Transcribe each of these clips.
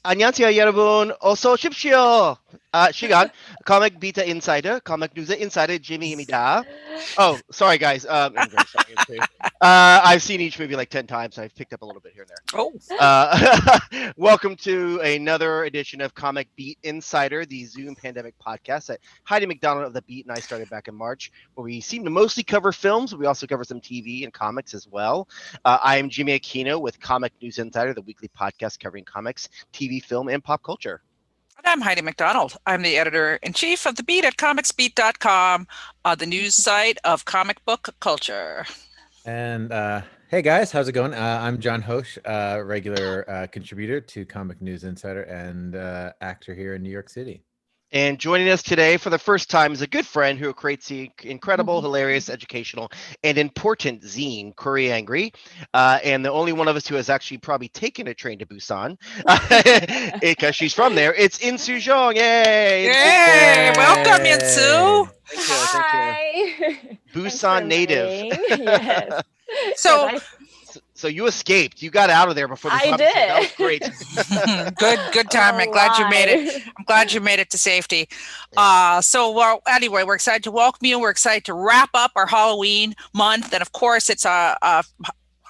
안녕하세요, 여러분. 어서 오십시오. 시간 Comic Beta Insider, Comic News Insider Jimmy입니다. Oh, sorry guys. I'm very sorry too. I've seen each movie like 10 times. I've picked up a little bit here and there. Oh, Welcome to another edition of Comic Beat Insider, the Zoom pandemic podcast that Heidi MacDonald of The Beat and I started back in March, where we seem to mostly cover films, but we also cover some TV and comics as well. I am Jimmy Aquino with Comic News Insider, the weekly podcast covering comics, TV, film, and pop culture. and I'm Heidi MacDonald. I'm the editor-in-chief of The Beat at comicsbeat.com, the news site of comic book culture. And hey guys, how's it going? I'm Jon Hoche, regular contributor to Comic News Insider and actor here in New York City. And joining us today for the first time is a good friend who creates the incredible, hilarious, educational, and important zine, Koreangry. And the only one of us who has actually probably taken a train to Busan because she's from there. It's Eunsoo Jeong. Yay! Yay! Welcome, Yeon Thank you. Hi. Busan native. Yes. So, So you escaped. You got out of there before the I summer. did. That was great. good time. I'm glad you made it. I'm glad you made it to safety. Well, anyway, we're excited to welcome you. We're excited to wrap up our Halloween month, and of course, it's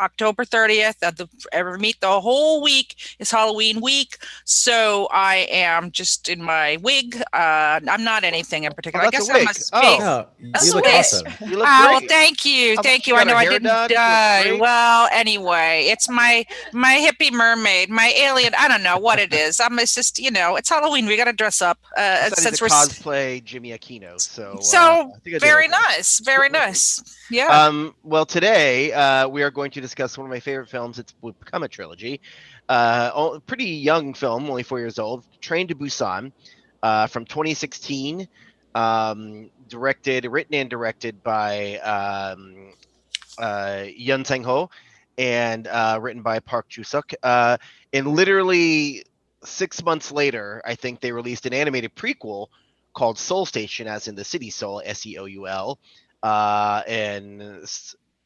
October 30th. The whole week is Halloween week. So I am just in my wig. I'm not anything in particular. Oh, I guess that's a I'm a wig. space. Oh, That's you look sweet. awesome. You look Well, great. thank you. How Thank about you. you I got know a I hair didn't done? You look die. great. Well, anyway, it's my hippie mermaid, my alien. I don't know what it is. It's just, it's Halloween. We got to dress up. Since Since we're we're cosplay Jimmy Aquino, so so I think I did very okay. nice. Very nice. Yeah. Well, today we are going to discuss one of my favorite films. It's become a trilogy. Pretty young film, only 4 years old. Train to Busan, from 2016. Written and directed by Yeon Sang-ho, and written by Park Ju-suk. And literally 6 months later, I think they released an animated prequel called Seoul Station, as in the city Seoul, Seoul.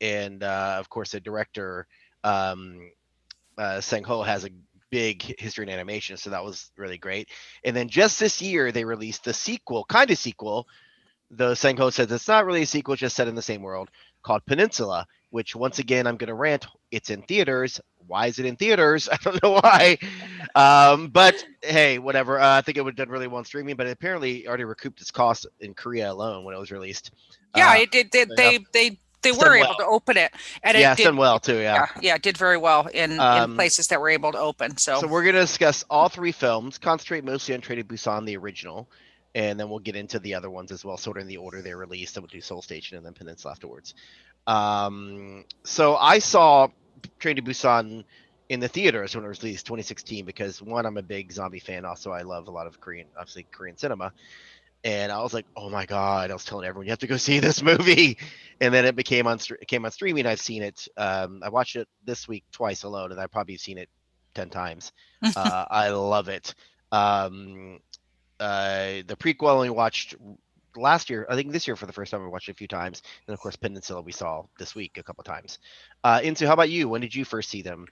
And of course, the director Sang-ho has a big history in animation, so that was really great. And then just this year, they released the sequel, kind of sequel. Though Sang-ho says it's not really a sequel, just set in the same world, called Peninsula, which once again I'm going to rant. It's in theaters. Why is it in theaters? I don't know why. But hey, whatever. I think it would have done really well on streaming, but it apparently already recouped its cost in Korea alone when it was released. Yeah, it did. They It's done were able well. to open it, and Yeah, it it's did. done well too. Yeah. Yeah, it did very well in Um, places that were able to open. So we're going to discuss all three films, concentrate mostly on Train to Busan, the original, and then we'll get into the other ones as well, sort of in the order they're released. Then we'll do Seoul Station and then Peninsula afterwards. So I saw Train to Busan in the theaters when it was released, 2016, because one, I'm a big zombie fan. Also, I love a lot of Korean cinema. And I was like, oh my god! I was telling everyone, you have to go see this movie. And then it came on streaming. I've seen it. I watched it this week twice alone, and I've probably seen it 10 times. I love it. The prequel I only watched last year. I think this year for the first time I watched it a few times. And of course, Peninsula we saw this week a couple times. Into how about you? When did you first see them?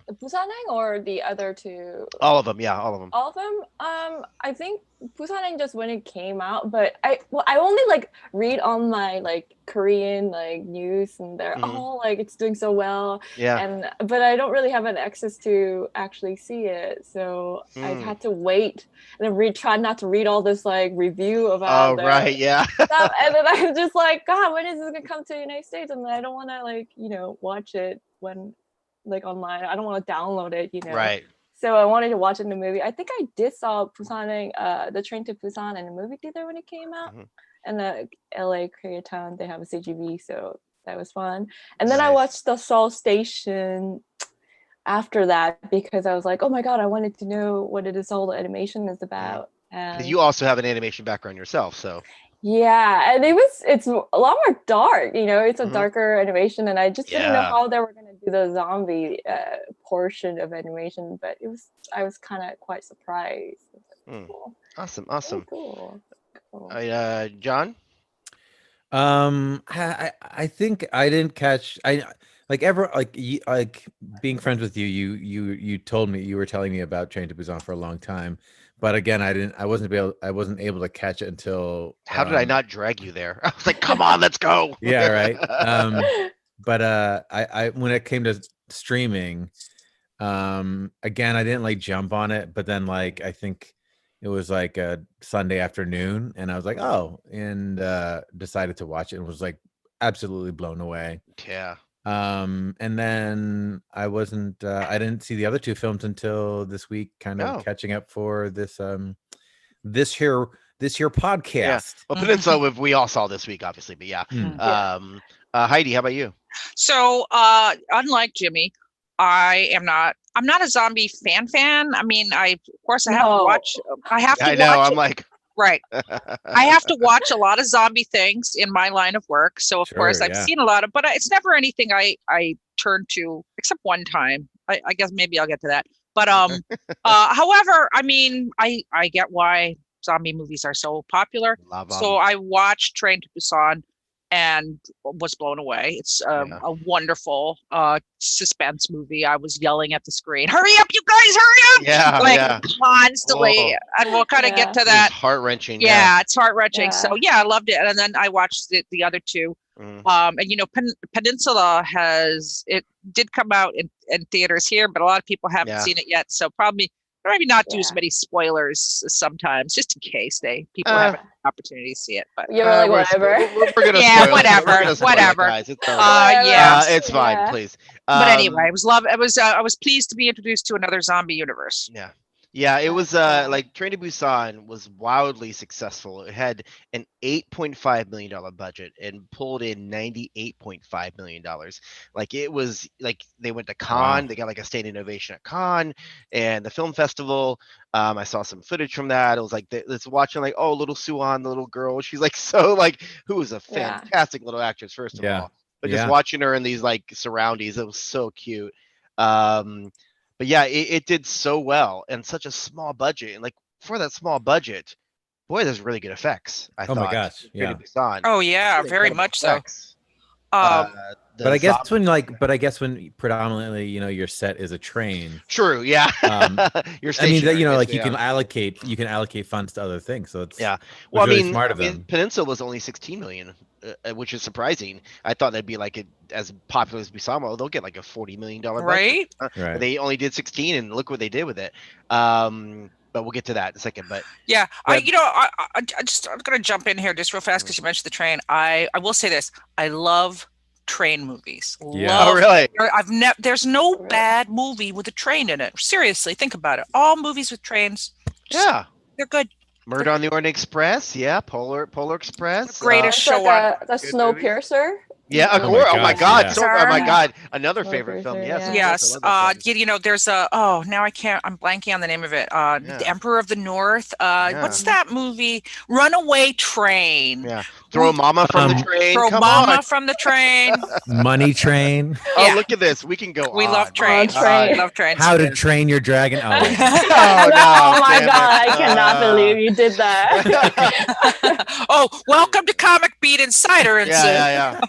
The Busaneng or the other two? All of them, yeah, all of them. All of them. I think Busaneng just when it came out, but I only like read on my like Korean like news, and they're all like it's doing so well. Yeah. But I don't really have an access to actually see it, so I've had to wait and then try not to read all this like review about. Right, yeah. Stuff, and then I'm just like, God, when is this gonna come to the United States? And I don't want to like watch it when. Like online, I don't want to download it, Right. So I wanted to watch it in the movie. I think I did saw Busan, the Train to Busan in the movie theater when it came out, and the LA Koreatown they have a CGV, so that was fun. And then I watched the Seoul Station after that because I was like, oh my god, I wanted to know what it is all the animation is about. And you also have an animation background yourself, so. Yeah, and it's a lot more dark, it's a darker animation, and I just didn't know how they were going to do the zombie portion of animation, but I was kind of quite surprised. Cool. Awesome. Very cool. John? I think I didn't catch. like being friends with you, you told me, you were telling me about Train to Busan for a long time, but again, I wasn't able to catch it until How did I not drag you there? I was like, come on, let's go. yeah, right. But I when it came to streaming, again, I didn't like jump on it, but then like I think it was like a Sunday afternoon, and I was like, oh, and decided to watch it, and was like absolutely blown away. Yeah. And then I didn't see the other two films until this week, kind of Oh. catching up for this this here podcast. Yeah. Well, Peninsula we all saw this week, obviously, but yeah. Heidi, how about you? So, unlike Jimmy, I'm not a zombie fan. I mean, of course I have to watch. I have to watch. I know. I'm like, right. I have to watch a lot of zombie things in my line of work. So of course I've seen a lot of, but it's never anything I turn to, except one time. I guess maybe I'll get to that. But however, I mean, I get why zombie movies are so popular. So I watched Train to Busan and was blown away. It's a wonderful suspense movie. I was yelling at the screen, "Hurry up, you guys, hurry up!" Constantly. Whoa. And we'll kind of get to that. It's heart-wrenching. Yeah, it's heart-wrenching. So yeah, I loved it. And then I watched the other two. And you know, Peninsula did come out in theaters here, but a lot of people haven't seen it yet. So maybe not do as many spoilers sometimes, just in case people have an opportunity to see it. But you were like, whatever. We're gonna spoil whatever. It, guys. It's fine, please. But anyway, I was pleased to be introduced to another zombie universe. Yeah, it was like Train to Busan was wildly successful. It had an $8.5 million budget and pulled in $98.5 million. Like it was like they went to Cannes, they got like a standing ovation at Cannes and the film festival. I saw some footage from that. It was like let's watching like, oh, little Suan, the little girl. She's like who is a fantastic little actress, first of all. But just watching her in these like surroundings, it was so cute. But yeah, it did so well and such a small budget. And like for that small budget, boy, there's really good effects. I thought. Oh my gosh. Yeah. Oh yeah, very much effects. so. But I guess when predominantly, you know, your set is a train. True. Yeah. You can allocate funds to other things. So it's Well, really smart of them. Peninsula was only 16 million, which is surprising. I thought that'd be like as popular as Busama. They'll get like a $40 million budget. Right. They only did 16, and look what they did with it. But we'll get to that in a second. But yeah, I'm gonna jump in here just real fast because you mentioned the train. I will say this: I love train movies. Oh, really? There's no bad movie with a train in it. Seriously, think about it. All movies with trains. They're good. Murder on the Orient Express. Yeah, Polar Express. Greatest show on. The Snowpiercer. Yeah, of course. Oh my God! Oh my God! Another favorite film. Yes. There's now I can't. I'm blanking on the name of it. The Emperor of the North. What's that movie? Runaway Train. Yeah. Throw Mama from the train. Throw Mama from the train. Money Train. Oh, look at this. We can go. We love trains. We love trains. How to Train Your Dragon. Oh, no, oh my God! I cannot believe you did that. Oh, welcome to Comic Beat Insider. Yeah.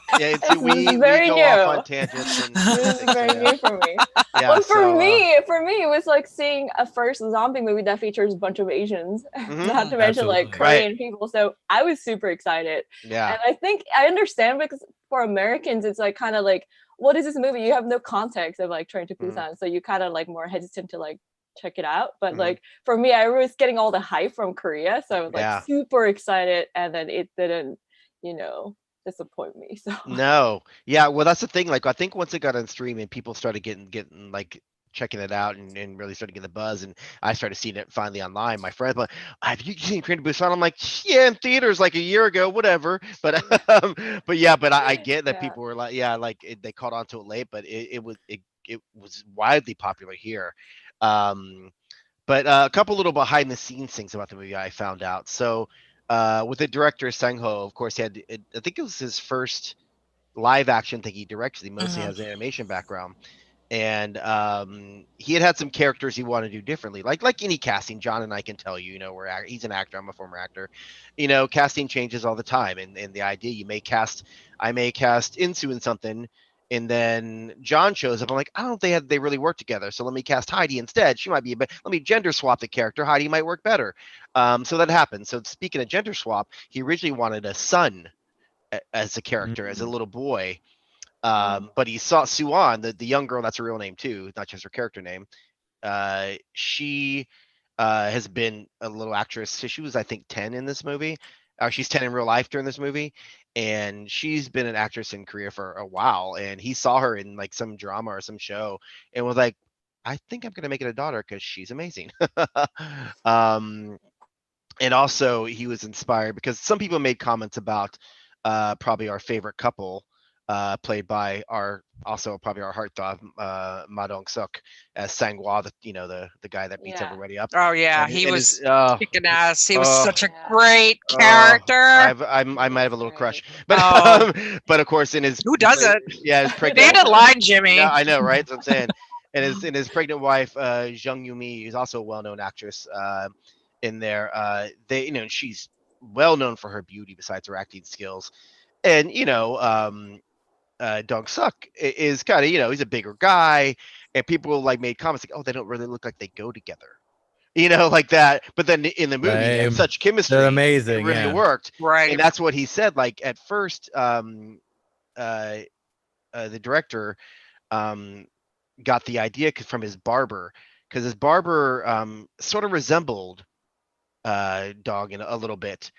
We very go new. Off on tangents. This is very new for me. Well, for me, it was like seeing a first zombie movie that features a bunch of Asians, not to mention like Korean people. So I was super excited. Yeah. And I think I understand because for Americans, it's like kind of like, what is this movie? You have no context of like Train to Busan, so you kind of like more hesitant to like check it out. But like for me, I was getting all the hype from Korea, so I was like super excited, and then it didn't, disappoint me. So no, yeah, well that's the thing. Like I think once it got on streaming, people started getting like checking it out and really started getting the buzz, and I started seeing it finally online. My friends like, have you seen Train to Busan? I'm like, yeah, in theaters like a year ago, whatever. But I get that people were like, they caught on to it late, but it was widely popular here. But a couple little behind the scenes things about the movie I found out. So with the director Sang-ho, of course, I think it was his first live action thing he directed. He mostly has an animation background. And he had some characters he wanted to do differently, like any casting. John and I can tell you, he's an actor. I'm a former actor. Casting changes all the time, and the idea I may cast Eunsoo in something, And then John shows up. I'm like, I don't think they really work together. So let me cast Heidi instead. She might be, but let me gender swap the character. Heidi might work better. So that happened. So speaking of gender swap, he originally wanted a son as a character, as a little boy. But he saw Suan, the young girl. That's her real name too, not just her character name. She has been a little actress. So she was, I think, 10 in this movie. She's 10 in real life during this movie, and she's been an actress in Korea for a while. And he saw her in like some drama or some show, and was like, "I think I'm gonna make it a daughter because she's amazing." And also, he was inspired because some people made comments about probably our favorite couple, played by probably our heartthrob, Ma Dong-suk as Sang-hwa, the guy that beats everybody up. Oh yeah, And he was oh, kicking ass. He was such a Yeah. great character. I might have a little crush, but Oh. but of course in his Who doesn't? Yeah, his pregnant. Stand in line, Jimmy. Yeah, I know, right? That's what I'm saying. And his pregnant wife, Jung Yoo-mi, who's also a well-known actress, in there. She's well known for her beauty besides her acting skills. And Dong-suk is kind of, he's a bigger guy, and people like made comments like, "Oh, they don't really look like they go together," like that. But then in the movie, they have such chemistry. They're amazing. It really yeah. worked, Right. and that's what he said. Like at first, the director got the idea from his barber, because his barber sort of resembled Dog in a little bit.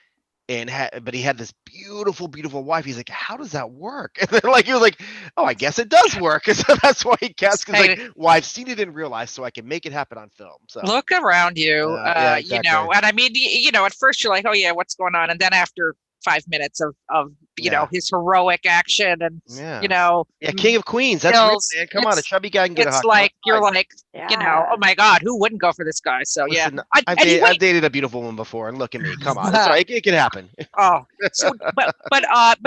But he had this beautiful wife. He's like, how does that work? And then he was like, oh, I guess it does work. And so that's why he cast, because well, I've seen it in real life, so I can make it happen on film. So look around you, exactly. and I mean, at first you're like, oh yeah, what's going on? And then after 5 minutes of his heroic action and King of Queens. That's real, man. Come on, a chubby guy can get a hot. It's like you're like, oh my God, who wouldn't go for this guy? So listen, I've dated a beautiful woman before, and look at me. Come on, it's right. It can happen. Oh, so but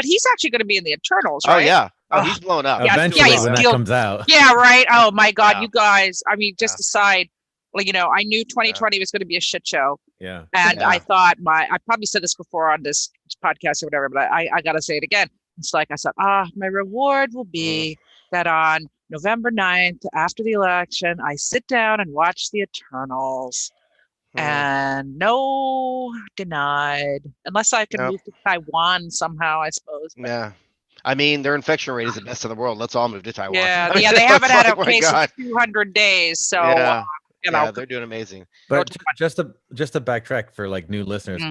he's actually going to be in the Eternals, right? Oh yeah. Oh, he's blown up. Eventually, when that comes out. Yeah, right. Oh my God, you guys. I mean, just aside. I knew 2020 was going to be a shit show. Yeah. And I thought I probably said this before on this podcast or whatever, but I got to say it again. It's like I said, my reward will be that on November 9th, after the election, I sit down and watch the Eternals. And no denied, unless I can move to Taiwan somehow, I suppose. But. Yeah. I mean, their infection rate is the best in the world. Let's all move to Taiwan. Yeah, they haven't had a case in 200 days. So, they're doing amazing. But just to backtrack for new listeners,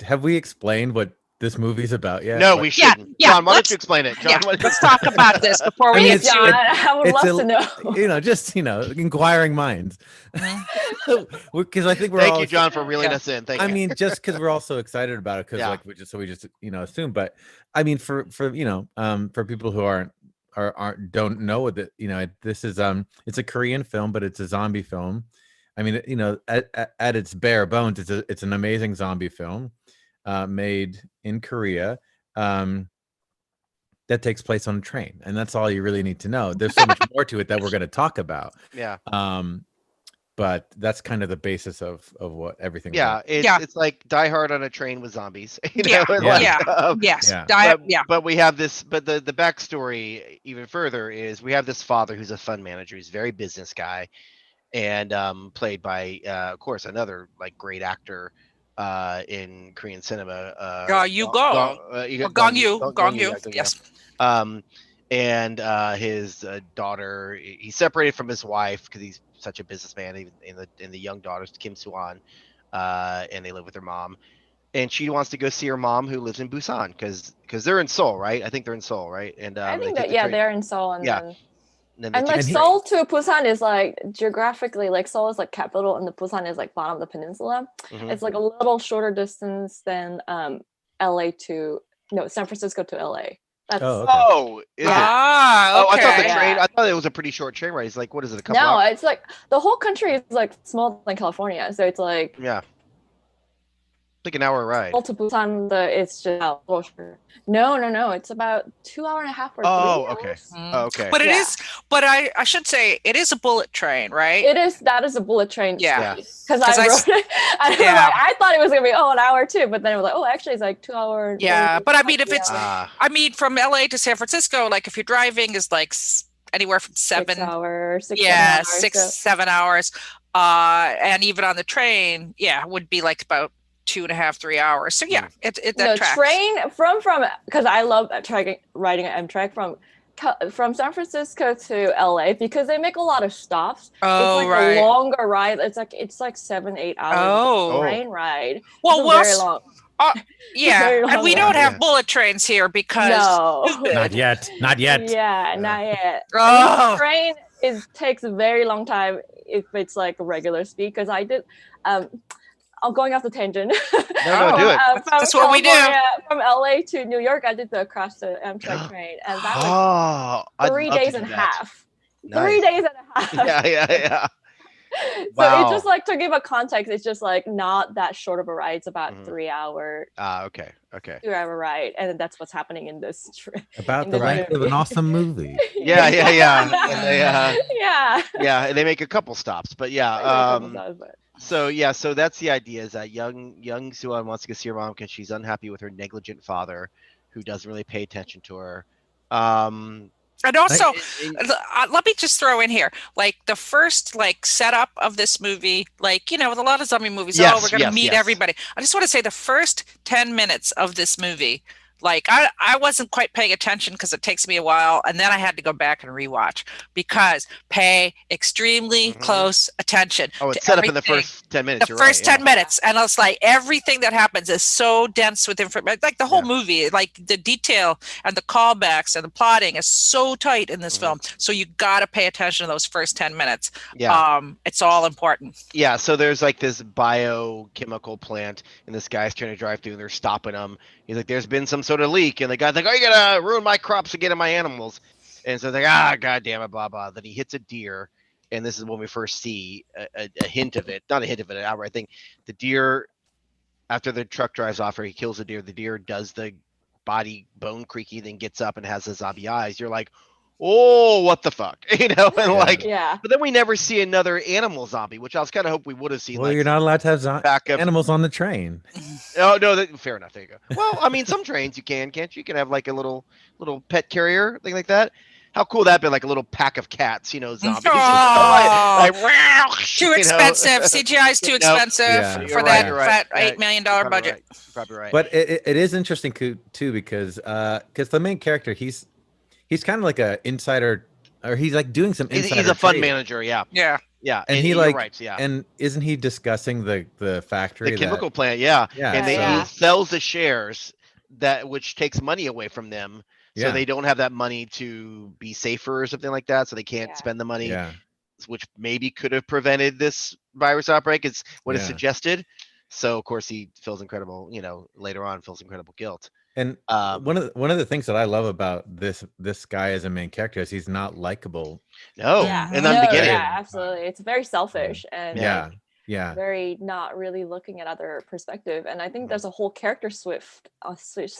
have we explained what this movie's about yet? No, we shouldn't. John, why don't you explain it? John, let's talk about this before we John, I would love to know. Inquiring minds. Because I think we're Thank you, John, for reeling us in. Thank you. I mean, just because we're all so excited about it, because we just assume. But I mean, for people who don't know what this is, it's a Korean film, but it's a zombie film. I mean, at its bare bones, it's an amazing zombie film, made in Korea, that takes place on a train, and that's all you really need to know. There's so much more to it that we're going to talk about. Yeah. But that's kind of the basis of what everything. Yeah, it's like Die Hard on a train with zombies. Yes. But we have this. But the backstory even further is we have this father who's a fund manager. He's a very business guy, and played by, of course, another great actor in Korean cinema. Gong Yoo. Yes. And his daughter. He's separated from his wife because he's such a businessman. Even in the young daughters, Kim Soo-an, and they live with their mom, and she wants to go see her mom who lives in Busan because they're in Seoul, right? I think they're in Seoul, right? And I think they're in Seoul, and and Seoul to Busan is geographically Seoul is capital, and the Busan is bottom of the peninsula. Mm-hmm. It's a little shorter distance than San Francisco to LA. That's okay. Okay. I thought the train. I thought it was a pretty short train ride. It's what is it? A couple hours? It's the whole country is smaller than California, so it's Like an hour ride. To Busan, it's just closer. No. It's about 2.5 or 3 Oh, hours. okay. Oh, okay. But it is. But I should say it is a bullet train, right? It is. That is a bullet train. Yeah. Because I wrote it. I thought it was gonna be an hour too, but then it was like, actually, it's like 2 hours. Yeah, but I mean, if it's, from LA to San Francisco, like if you're driving, is like anywhere from 7 hours. 7 hours. And even on the train, would be like about 2.5, 3 hours. So yeah, that tracks. Train from because I love riding an Amtrak from San Francisco to LA because they make a lot of stops. Oh, it's like a longer ride. It's like 7-8 hours train ride. Well, very long. And we don't have bullet trains here because not yet. Yeah, not yet. Oh. Train takes a very long time if it's like a regular speed because I did. I'm going off the tangent. No, do it. That's what we do. From LA to New York, I did across the Amtrak train, and that was 3 days and a half. Nice. 3 days and a half. Yeah. So it's just like, to give a context, it's just like not that short of a ride. It's about 3 hour. Okay. 2 hour ride, and that's what's happening in this trip. About the length of an awesome movie. Yeah. And they, and they make a couple stops, but So that's the idea, is that young Soo-an wants to go see her mom because she's unhappy with her negligent father, who doesn't really pay attention to her. And also, let me just throw in here, like the first setup of this movie, with a lot of zombie movies, we're going to meet everybody. I just want to say the first 10 minutes of this movie, I wasn't quite paying attention because it takes me a while, and then I had to go back and rewatch because pay extremely close attention. Oh, it's set up in the first 10 minutes. The first 10 minutes, and it's like everything that happens is so dense with information. Like the whole movie, like the detail and the callbacks and the plotting is so tight in this film. So you got to pay attention to those first 10 minutes. Yeah, it's all important. Yeah, so there's like this biochemical plant, and this guy's trying to drive through, and they're stopping him. He's like, "There's been some sort of leak," and the guy's like, "Oh, you're gonna ruin my crops again and my animals." And so they're like, god damn it, blah blah. Then he hits a deer, and this is when we first see a hint of it. Not a hint of it, an outright thing. The deer, after the truck drives off, or he kills the deer does the body bone creaky, then gets up and has the zombie eyes. You're like, oh, what the fuck, and but then we never see another animal zombie, which I was kind of hope we would have seen. Well, you're not allowed to have animals on the train. Oh no, fair enough. There you go. Well, I mean, some trains you can't you? You can have like a little pet carrier thing like that. How cool that be? Like a little pack of cats, zombies. Too expensive. CGI is too expensive for that fat $8 million budget. Probably right. But it is interesting too because the main character, he's kind of like a insider, or he's like doing some insider. He's a fund manager, yeah. And he and isn't he discussing the factory, the chemical plant, and he sells the shares which takes money away from them, so they don't have that money to be safer or something like that, so they can't spend the money, which maybe could have prevented this virus outbreak, is what is suggested. So of course he feels incredible, later on feels incredible guilt. And one of the things that I love about this guy as a main character is he's not likable. No, in the beginning. Yeah, absolutely. It's very selfish and very not really looking at other perspective. And I think there's a whole character switch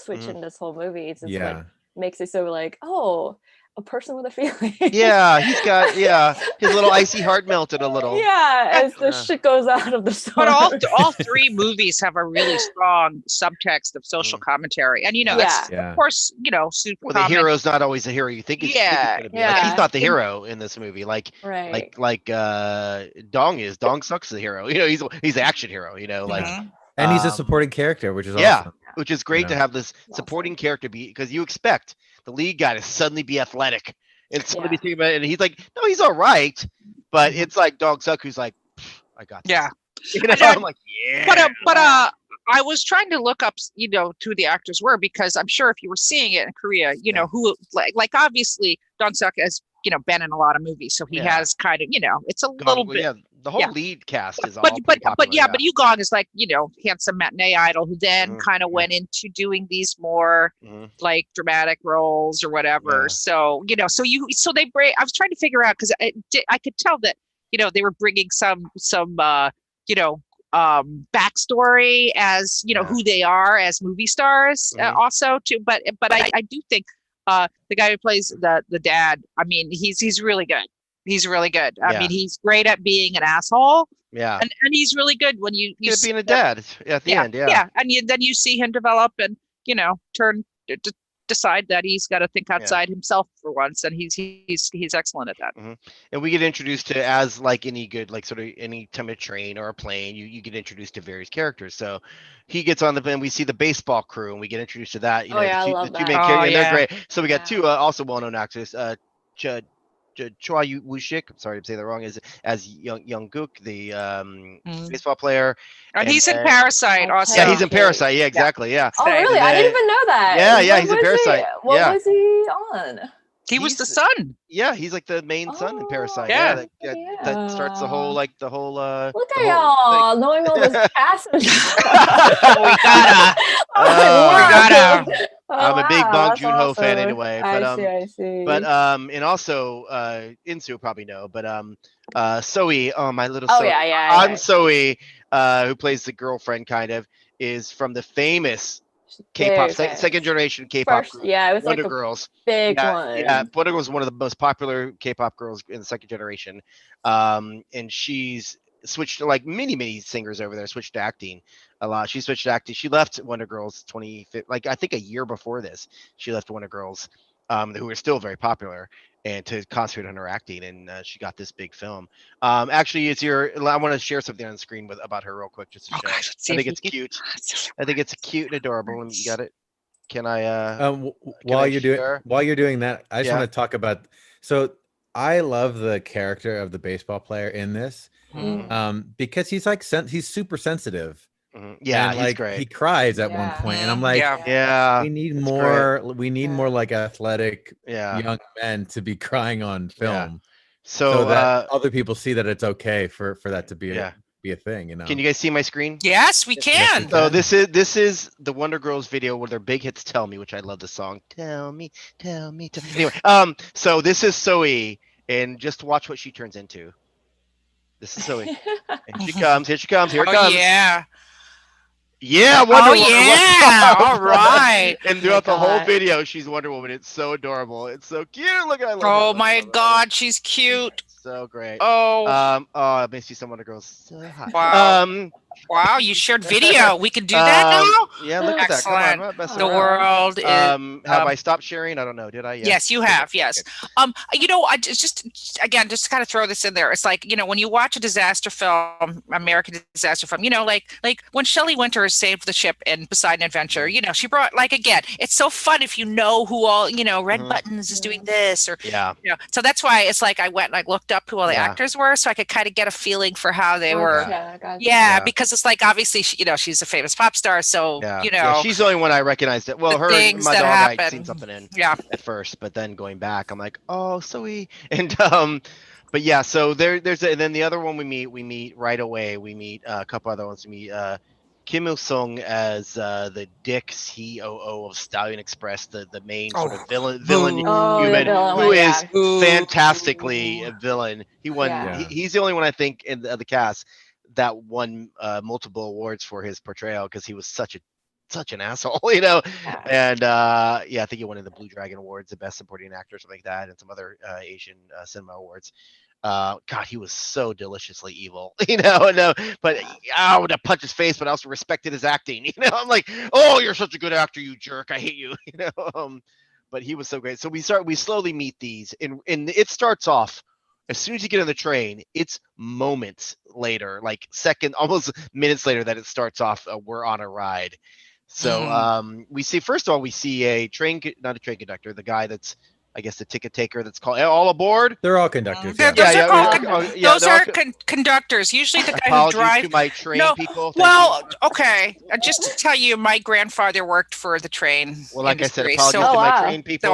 in this whole movie. It's just like makes it so like, oh, a person with a feeling. Yeah, he's got his little icy heart melted a little. Yeah, as the shit goes out of the story. But all three movies have a really strong subtext of social commentary, and that's of course super. Well, the hero's not always the hero you think he's gonna be. Like, he's not the hero in this movie. Like Dong is. Dong sucks the hero. He's the action hero. And he's a supporting character, which is awesome. Which is great to have this supporting character be, because you expect the lead guy to suddenly be athletic and somebody thinking about it, and he's like, no, he's all right, but it's like Dong Suk who's like, I got this. I'm like, but I was trying to look up who the actors were, because I'm sure if you were seeing it in Korea, who like obviously Dong Suk has been in a lot of movies, so he has kind of it's a little bit. The whole lead cast is all but Yu Gong is like handsome matinee idol who then kind of went into doing these more like dramatic roles or whatever. So they break. I was trying to figure out, because I could tell that they were bringing some backstory as who they are as movie stars also too. But I do think the guy who plays the dad, I mean, he's really good. He's really good. I mean, he's great at being an asshole. Yeah. And he's really good when you see being a dad at the end. Yeah. And then you see him develop and, turn to decide that he's got to think outside himself for once. And he's excellent at that. And we get introduced to, as like any good, like sort of any time a train or a plane, you get introduced to various characters. So he gets on the plane, we see the baseball crew and we get introduced to that. The two main characters, and they're great. So we got two also well-known actors, Choi Woo-shik, I'm sorry to say that wrong, as Yeon Gook, the baseball player. And he's in Parasite also. Yeah, he's in Parasite. Yeah, exactly. Yeah. Oh, really? I didn't even know that. Yeah, he's in Parasite. What was he on? He was the son. Yeah, he's like the main son in Parasite. Yeah. That starts the whole Look at y'all knowing all this cast. We gotta. I'm a big Bong Joon-ho fan anyway. But, I see. But and also Eunsoo will probably know, but Soe, my little Soe. Soe, who plays the girlfriend kind of, is from the famous K-pop second generation K-pop group. Yeah, it was Wonder like Girls. Big one. Yeah, Wonder Girls was one of the most popular K-pop girls in the second generation. And she's switched to, like many singers over there, switched to acting a lot. She switched to acting. She left Wonder Girls I think a year before this. She left Wonder Girls, who were still very popular, and to concentrate on her acting, and she got this big film. Actually, I want to share something on the screen about her real quick, just to show. I think it's cute. I think it's cute and adorable. You got it? Can I? While you're doing that, I just want to talk about. So I love the character of the baseball player in this, because he's like he's super sensitive. Yeah, and, he's great. He cries at one point, and I'm like, we need more. Great. We need more like athletic young men to be crying on film, so that other people see that it's okay for that to be a thing. Can you guys see my screen? Yes, we can. So this is the Wonder Girls video with their big hits "Tell Me," which I love the song. Tell me. Anyway, so this is Soe, and just watch what she turns into. This is Soe. And here she comes. Here it comes. Yeah, Wonder Woman. Yeah, all right. And throughout the whole video, she's Wonder Woman. It's so adorable. It's so cute. Look at her. Oh my God, she's cute. So great. Oh, may see some Wonder Girls. So hot. Wow. Wow, you shared video. We can do that now? Yeah, look at that. Come on, the world is... have I stopped sharing? I don't know. Did I? Yes, you have. Yes. Okay. I just to kind of throw this in there. It's like, when you watch a disaster film, American disaster film, like when Shelley Winter saved the ship in Poseidon Adventure, she brought, like, again, it's so fun if you know who all, Red Buttons is doing this, or, so that's why it's like I went and I looked up who all the actors were, so I could kind of get a feeling for how they were. Because it's like, obviously, she's a famous pop star, so she's the only one I recognized it. Well, her and my dog, I'd seen something in at first, but then going back, I'm like, oh, Soe. And but yeah, so there's and then the other one we meet right away. We meet a couple other ones. We meet Kim Il-sung as the Dick COO of Stallion Express, the main sort of villain human, who is fantastically a villain. He won. He's the only one I think in the cast that won multiple awards for his portrayal, because he was such an asshole, and I think he won in the Blue Dragon Awards, the best supporting actor, something like that, and some other Asian cinema awards. God, he was so deliciously evil, but I would have punched his face, but I also respected his acting. I'm like, oh, you're such a good actor, you jerk, I hate you. But he was so great. So we slowly meet these, and it starts off. As soon as you get on the train, it's moments later, like almost minutes later, that it starts off. We're on a ride. So we see, first of all, not a train conductor, the guy that's, I guess, the ticket taker, that's called All Aboard. They're all conductors. Those are conductors. Usually the guy who drives. To my train people. Okay. Just to tell you, my grandfather worked for the train. Well, like industry, I said, apologies to my train people.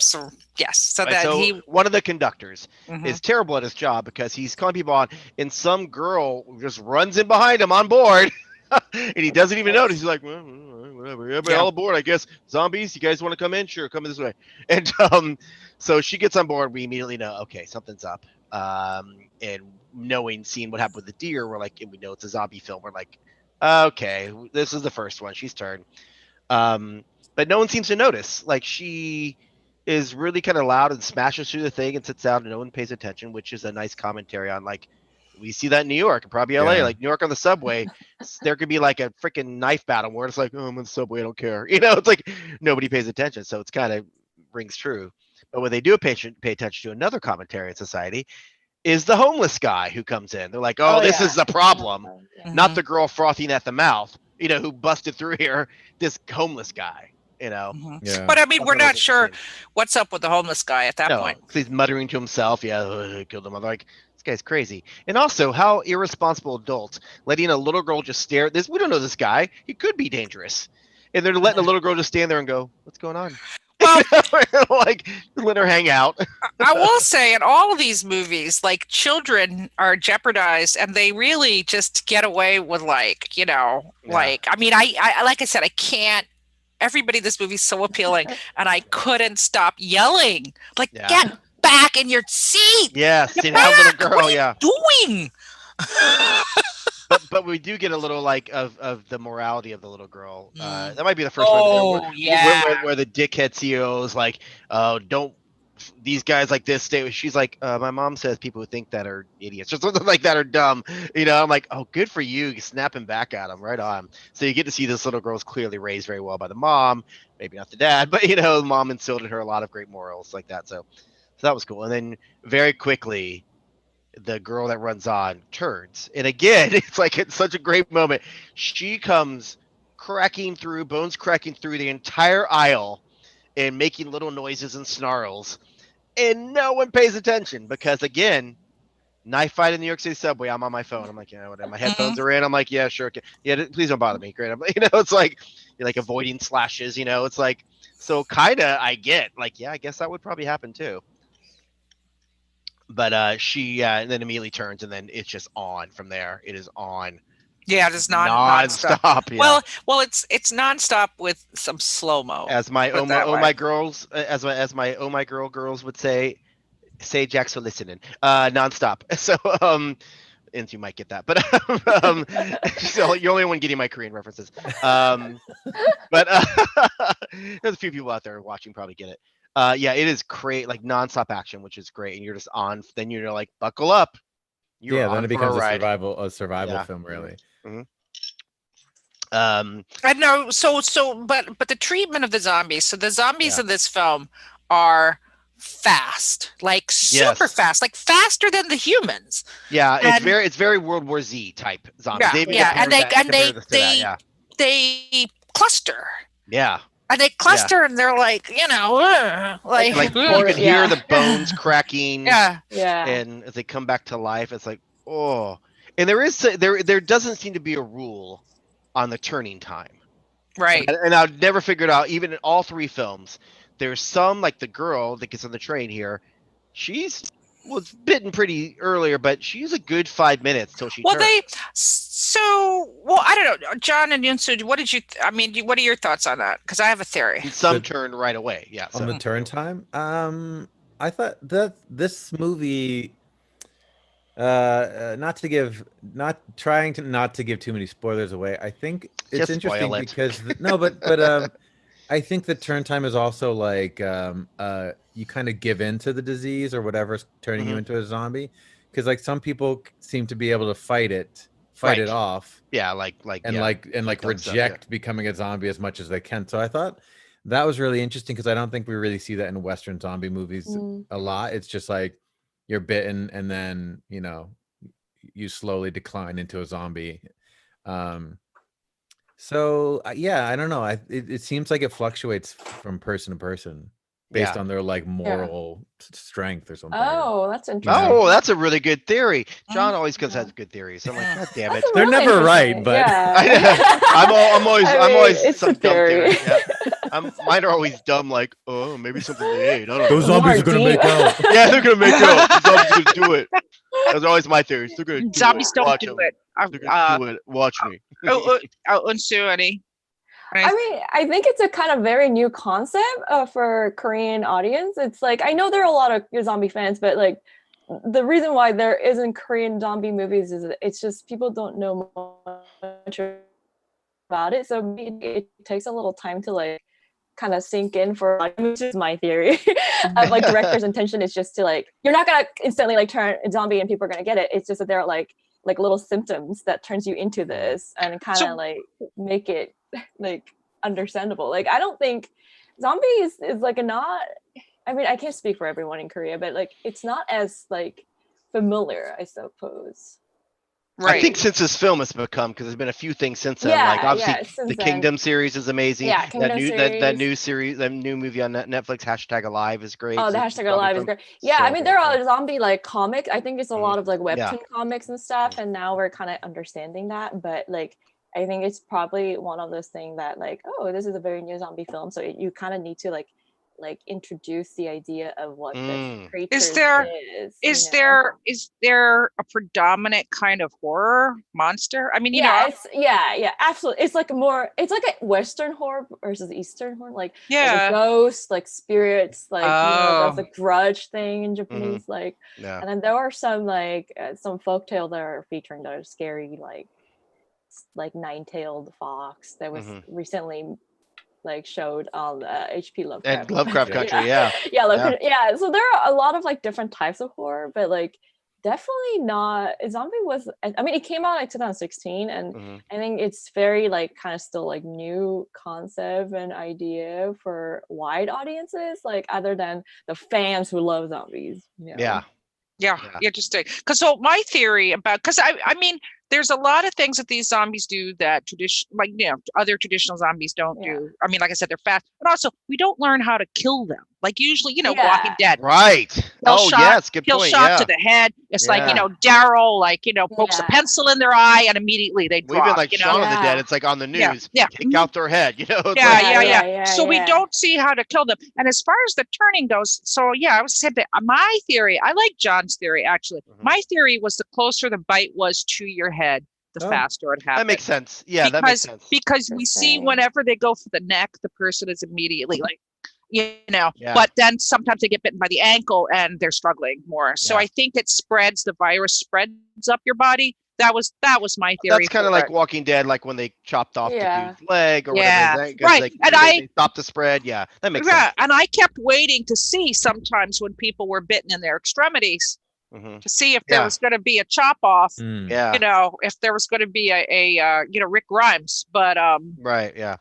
So one of the conductors is terrible at his job, because he's calling people on, and some girl just runs in behind him on board, and he doesn't even notice. He's like, well, whatever. Everybody all aboard, I guess. Zombies, you guys want to come in? Sure, come this way. And so she gets on board. We immediately know, okay, something's up. And knowing, seeing what happened with the deer, we're like, and we know it's a zombie film. We're like, okay, this is the first one. She's turned. But no one seems to notice. Like, she is really kind of loud and smashes through the thing and sits down and no one pays attention, which is a nice commentary on, like, we see that in New York and probably LA, like New York on the subway. There could be like a freaking knife battle where it's like, oh, I'm on the subway, I don't care. It's like nobody pays attention. So it's kind of rings true. But when they do pay attention to another commentary in society, is the homeless guy who comes in. They're like, oh, this is the problem, not the girl frothing at the mouth, who busted through here. This homeless guy, But I mean, we're not sure what's up with the homeless guy at that point. He's muttering to himself, I killed him. I'm like, this guy's crazy. And also, how irresponsible adults letting a little girl just stare at this. We don't know this guy. He could be dangerous. And they're letting a little girl just stand there and go, what's going on? Well, like, let her hang out. I will say, in all of these movies, like, children are jeopardized, and they really just get away with, like, like, I mean, I like I said, I can't. Everybody in this movie is so appealing, and I couldn't stop yelling, like, get back in your seat. Yes, that little girl. What are you doing? But we do get a little like of the morality of the little girl. That might be the first one where the dickhead CEO is like, oh, don't these guys like this stay. She's like, my mom says people who think that are idiots or something like that are dumb. I'm like, oh, good for you, snapping back at them, right on. So you get to see this little girl's clearly raised very well by the mom, maybe not the dad, but the mom instilled in her a lot of great morals like that. So that was cool. And then very quickly, the girl that runs on turns, and again, it's such a great moment. She comes bones cracking through the entire aisle and making little noises and snarls, and no one pays attention because, again, knife fight in New York City subway. I'm on my phone. I'm like, whatever. My headphones are in. I'm like, yeah, sure. Yeah, please don't bother me. Great. It's like you're like avoiding slashes. It's like, so kind of I get like, yeah, I guess that would probably happen too. But she and then immediately turns, and then it's just on from there. It is on. Yeah, it is nonstop. Yeah. Well, it's nonstop with some slow mo. As my my girls, as my oh my girls would say Jack's for listening. Nonstop. So and you might get that, but so you're the only one getting my Korean references. But there's a few people out there watching probably get it. Yeah, it is great, like nonstop action, which is great, and you're just on. Then you're like, buckle up. Then it becomes a survival film, really. Mm-hmm. I know. But the treatment of the zombies. So the zombies in this film are fast, like super fast, like faster than the humans. Yeah, it's very World War Z type zombies. They cluster. Yeah. And they cluster, and they're like, you can hear the bones cracking. Yeah. And as they come back to life, it's like, oh. And there doesn't seem to be a rule on the turning time. Right. And I've never figured out, even in all three films, there's some, like the girl that gets on the train here, was bitten pretty earlier, but she's a good 5 minutes till she turns. I don't know, John and Eunsoo, what are your thoughts on that? Because I have a theory. Some turn right away, yeah. On the turn time, I thought that this movie, not to give too many spoilers away. I think it's just interesting because I think the turn time is also like you kind of give in to the disease or whatever's turning you into a zombie, because like some people seem to be able to fight it off. Yeah, reject becoming a zombie as much as they can. So I thought that was really interesting because I don't think we really see that in Western zombie movies a lot. It's just like you're bitten and then you slowly decline into a zombie. So yeah, I don't know. It seems like it fluctuates from person to person based on their like moral strength or something. Oh, that's interesting. Oh, that's a really good theory. John always has good theories. I'm like, God damn it. They're never right, but I'm always it's some a dumb theory. theory. Yeah. Mine are always dumb, like, oh, maybe something they ate. I don't know. Those zombies are gonna make out. Yeah, they're gonna make out. The zombies gonna do it. That's always my theories. They're gonna do zombies it. don't do it. They're gonna do it. Watch me. Eunsoo, any? I mean, I think it's a kind of very new concept for Korean audience. It's like, I know there are a lot of zombie fans, but like the reason why there isn't Korean zombie movies is it's just people don't know much about it, so it takes a little time to like kind of sink in for, which is my theory of like director's intention is just to like, you're not gonna instantly like turn a zombie and people are gonna get it. It's just that there are like little symptoms that turns you into this and kind of like make it like understandable. Like I don't think zombies is like not, I mean I can't speak for everyone in Korea, but like it's not as like familiar, I suppose. Right. I think since this film has become, because there's been a few things since then, like obviously the Kingdom series is amazing. Yeah, Kingdom that new series, that new movie on Netflix, #Alive, is great. Oh, the #Alive is great. Yeah, I mean there are zombie like comics. I think it's a lot of like webtoon comics and stuff, and now we're kind of understanding that. But like, I think it's probably one of those things that like, oh, this is a very new zombie film, so you kind of need to like introduce the idea of what the creature is. Is there a predominant kind of horror monster? I mean, you know, absolutely. It's like a Western horror versus Eastern horror, like ghosts, like spirits, like that's a grudge thing in Japanese, and then there are some like some folktale that are featuring that are scary, like Nine-Tailed Fox that was recently like showed on HP Lovecraft. And Lovecraft Country, yeah. So there are a lot of like different types of horror, but like definitely not. Zombie was, I mean, it came out in 2016, and I think it's very like kind of still like new concept and idea for wide audiences, like other than the fans who love zombies. Yeah, interesting. Because so my theory about, because I mean, there's a lot of things that these zombies do that other traditional zombies don't do. I mean, like I said, they're fast, but also we don't learn how to kill them. Like usually, Walking Dead. Right. Good kill point. Shot to the head. It's like, Daryl, like, pokes a pencil in their eye and immediately they drop. We've been like Shaun of the Dead. It's like on the news. Take out their head, So we don't see how to kill them. And as far as the turning goes, so I was saying that my theory, I like John's theory, actually. My theory was the closer the bite was to your head, the faster it happened. That makes sense. Yeah, that makes sense. Because we see whenever they go for the neck, the person is immediately like, but then sometimes they get bitten by the ankle and they're struggling more. So I think it spreads, the virus spreads up your body. That was my theory. That's kind of like Walking Dead, like when they chopped off the dude's leg or whatever. Right. They stopped the spread. Yeah, that makes sense. And I kept waiting to see sometimes when people were bitten in their extremities to see if there was going to be a chop off, if there was going to be a Rick Grimes, but right. Yeah.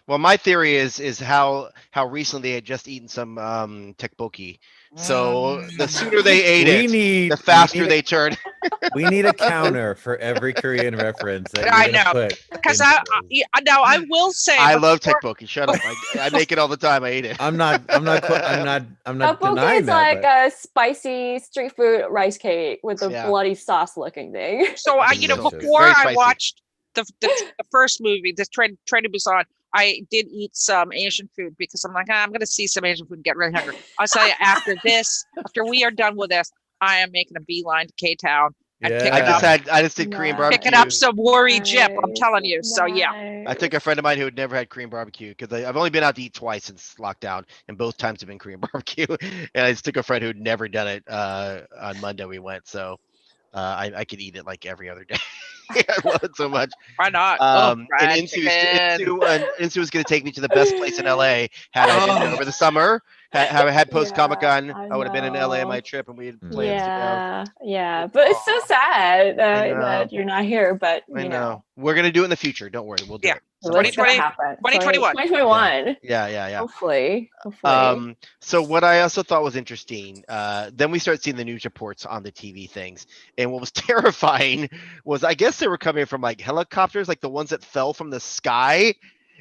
Well, my theory is how recently they had just eaten some tteokbokki. So the sooner they ate the faster they turn. We need a counter for every Korean reference that you're I know, because I will say I love tteokbokki. Shut up! I make it all the time. I eat it. I'm not denying is that. Like a spicy street food rice cake with a bloody sauce looking thing. So before I watched the first movie, the Train to Busan, I did eat some Asian food because I'm like, I'm going to see some Asian food and get really hungry. I'll tell you, after we are done with this, I am making a beeline to K-Town. I just did Korean barbecue. Picking up some worry jip, I'm telling you. So I took a friend of mine who had never had Korean barbecue because I've only been out to eat twice since lockdown, and both times have been Korean barbecue. And I just took a friend who had never done it on Monday. We went, so I could eat it like every other day. I love it so much. Why not? And Eunsoo was going to take me to the best place in LA. Had I been there over the summer, had post Comic-Con, I would have been in LA on my trip, and we had plans to go. Yeah, but it's so sad that you're not here. But you know, we're going to do it in the future. Don't worry, we'll do it. 2021. Yeah. Hopefully. So what I also thought was interesting, then we start seeing the news reports on the TV things, and what was terrifying was, I guess they were coming from like helicopters, like the ones that fell from the sky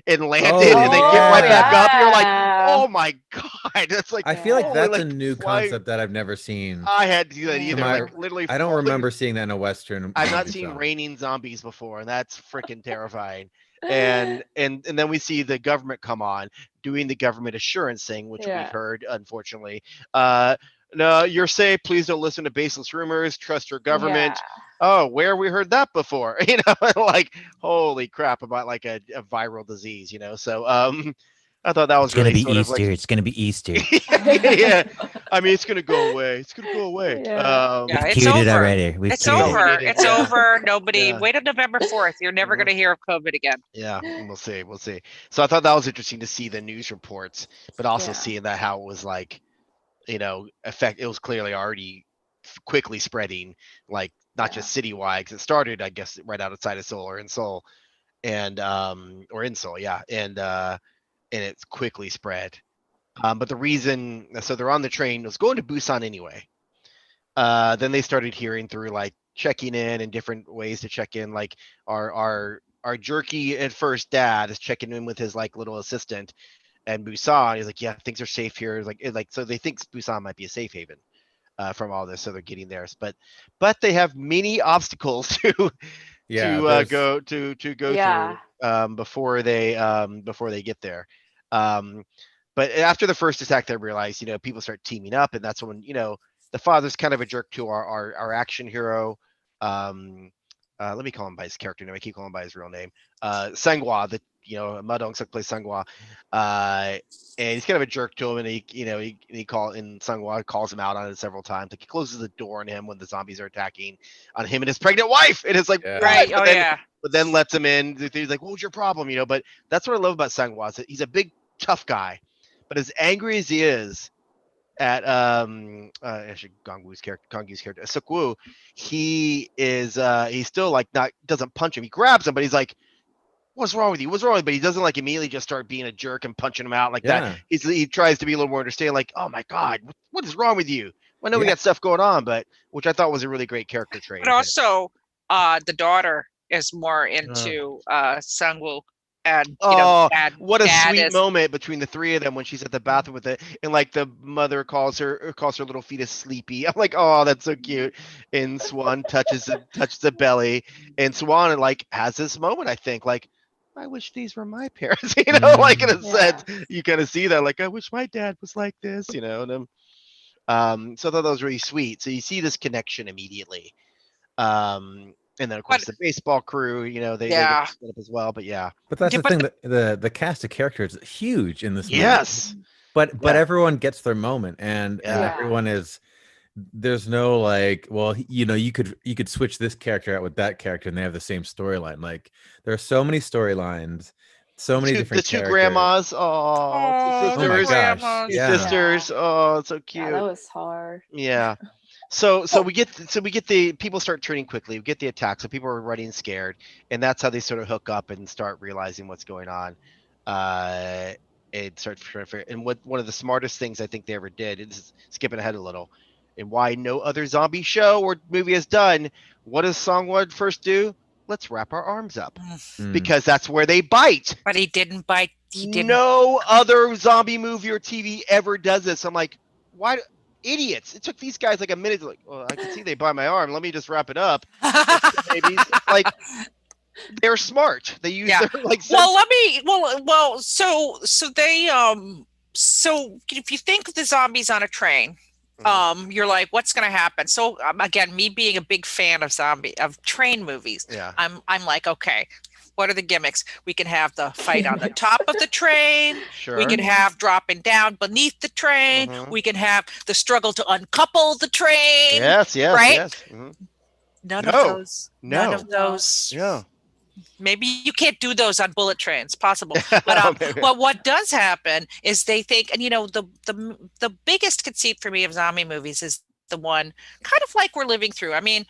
and landed, and they get right back up. You're like, oh my god, that's like. I feel like that's a new concept that I've never seen. I had to do that either. Literally, I don't remember seeing that in a Western. I've not seen raining zombies before, and that's freaking terrifying. And then we see the government come on doing the government assurance thing, which we've heard, unfortunately. No, you're safe. Please don't listen to baseless rumors. Trust your government. Oh, where we heard that before? Like, holy crap, about like a viral disease, So I thought that was going to be Easter. It's going to be Easter. Yeah. I mean, it's gonna go away. It's gonna go away. Yeah. Yeah, We've it's cued it over. already. We've It's cued it. over. did it, It's yeah. over. Nobody Yeah. wait on November 4th. You're never going to hear of COVID again. Yeah, we'll see. We'll see. So I thought that was interesting to see the news reports, but also Yeah. seeing that how it was like, it was clearly already quickly spreading, like not just citywide, because it started, I guess, right outside of Seoul or in Seoul, and or in Seoul, yeah, and it's quickly spread. But the reason, so they're on the train, it was going to Busan anyway. Then they started hearing through like checking in and different ways to check in, like our jerky at first dad is checking in with his like little assistant and Busan. He's like, yeah, things are safe here. So they think Busan might be a safe haven from all this, so they're getting there. But they have many obstacles to go through before they get there. But after the first attack, they realize, people start teaming up, and that's when, the father's kind of a jerk to our action hero. Let me call him by his character name. I keep calling him by his real name. Sang-hwa, Ma Dong-seok plays Sang-hwa. And he's kind of a jerk to him, and Sang-hwa calls him out on it several times. Like, he closes the door on him when the zombies are attacking on him and his pregnant wife. And it's like, Right. But then lets him in. He's like, what was your problem? But that's what I love about Sang-hwa, is that he's a big, tough guy. But as angry as he is at actually Gongwoo's character Seok-woo, he is he's still like doesn't punch him. He grabs him, but he's like, what's wrong with you? What's wrong with you? But he doesn't like immediately just start being a jerk and punching him out like that. He tries to be a little more understanding, like, oh my God, what is wrong with you? Well, I know we got stuff going on, but which I thought was a really great character trait. But also the daughter is more into Sang-woo. And what a sweet moment between the three of them when she's at the bathroom with it, and like the mother calls her little fetus sleepy. I'm like, oh, that's so cute. And Swan touches the belly, and Swan like has this moment, I think, like, I wish these were my parents, like in a sense, you kind of see that, like, I wish my dad was like this, and so I thought that was really sweet. So you see this connection immediately. And then of course the baseball crew, they get split up as well. But but that's the thing, that the cast of characters is huge in this movie. Yes, but everyone gets their moment, and everyone is. There's no like, well, you could switch this character out with that character, and they have the same storyline. Like, there are so many storylines, so many different. The two grandmas, sisters, oh, so cute. Yeah, that was hard. Yeah. So we get the people start turning quickly. We get the attack, so people are running scared, and that's how they sort of hook up and start realizing what's going on. And start and one of the smartest things I think they ever did, and this is skipping ahead a little, and why no other zombie show or movie has done. What does Sang-woo first do? Let's wrap our arms up, because that's where they bite. But he didn't bite. No other zombie movie or TV ever does this. I'm like, why? Idiots! It took these guys like a minute to like, well, I can see they bite my arm. Let me just wrap it up. Babies, like, they're smart. They use their like. So they so if you think of the zombies on a train, you're like, what's going to happen? So again, me being a big fan of train movies, I'm like, okay, what are the gimmicks? We can have the fight on the top of the train. Sure. We can have dropping down beneath the train. We can have the struggle to uncouple the train. Yes, right? Yes. None of those. Yeah. Maybe you can't do those on bullet trains. Possible. But what does happen is they think, and the biggest conceit for me of zombie movies is the one kind of like we're living through. I mean,